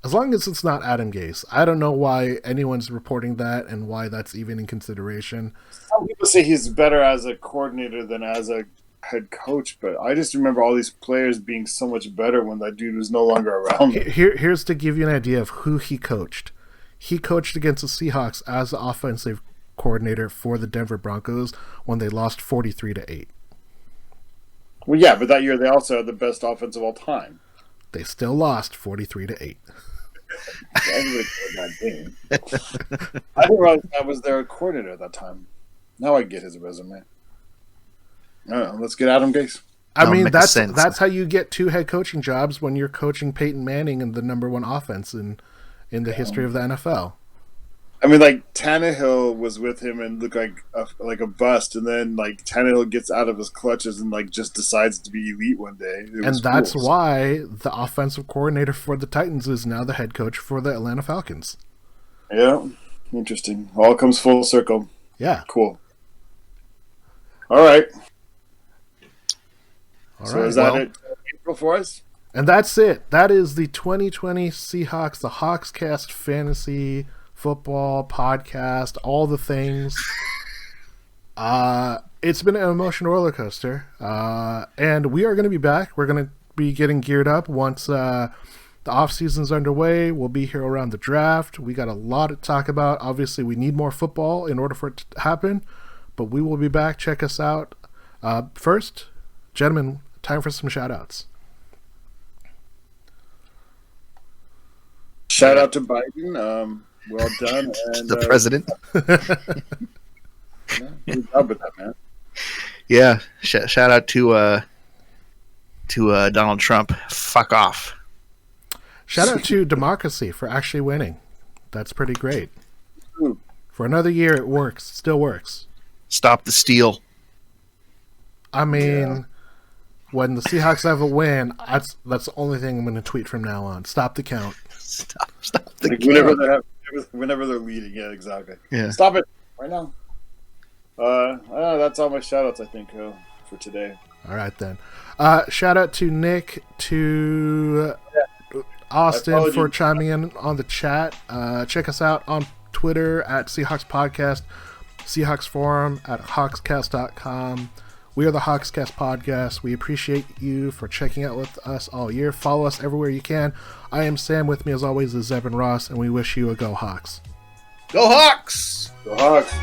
Speaker 1: As long as it's not Adam Gase. I don't know why anyone's reporting that and why that's even in consideration.
Speaker 3: Some people say he's better as a coordinator than as a head coach, but I just remember all these players being so much better when that dude was no longer around.
Speaker 1: Here's to give you an idea of who he coached. He coached against the Seahawks as the offensive coordinator for the Denver Broncos when they lost 43-8.
Speaker 3: Well, yeah, but that year they also had the best offense of all time.
Speaker 1: They still lost 43-8.
Speaker 3: Everybody played that game. I didn't realize that was their coordinator at that time. Now I get his resume. I don't know, let's get Adam Gase.
Speaker 1: I mean, that's how you get 2 head coaching jobs when you're coaching Peyton Manning and the number 1 offense in the history of the NFL.
Speaker 3: I mean, like, Tannehill was with him and looked like a bust, and then, like, Tannehill gets out of his clutches and, like, just decides to be elite one day.
Speaker 1: And that's why the offensive coordinator for the Titans is now the head coach for the Atlanta Falcons.
Speaker 3: Yeah, interesting. All comes full circle.
Speaker 1: Yeah.
Speaker 3: Cool. All right.
Speaker 1: So
Speaker 3: is that it April for us?
Speaker 1: And that's it. That is the 2020 Seahawks, the Hawkscast Fantasy Football Podcast, all the things. It's been an emotional roller coaster. And we are going to be back. We're going to be getting geared up once the off-season's underway. We'll be here around the draft. We got a lot to talk about. Obviously, we need more football in order for it to happen. But we will be back. Check us out. First, gentlemen, time for some shout-outs.
Speaker 3: Shout out to Biden. Well done. And,
Speaker 2: the president.
Speaker 3: Yeah, good job with that, man.
Speaker 2: Yeah. Shout out to Donald Trump. Fuck off.
Speaker 1: Shout out to Democracy for actually winning. That's pretty great.
Speaker 3: Ooh.
Speaker 1: For another year, it works. It still works.
Speaker 2: Stop the steal.
Speaker 1: I mean, when the Seahawks have a win, that's the only thing I'm going to tweet from now on. Stop the count.
Speaker 2: Stop the
Speaker 3: Like
Speaker 2: count.
Speaker 3: whenever they're leading, yeah, exactly.
Speaker 2: Yeah.
Speaker 3: Stop it right now. That's all my shout-outs, I think, for today.
Speaker 1: All right, then. Shout out to Nick, to Austin for chiming in on the chat. Check us out on Twitter at Seahawks Podcast, Seahawks Forum at hawkscast.com. We are the Hawkscast Podcast. We appreciate you for checking out with us all year. Follow us everywhere you can. I am Sam. With me, as always, is Zeb and Ross, and we wish you a Go Hawks.
Speaker 2: Go Hawks!
Speaker 3: Go Hawks!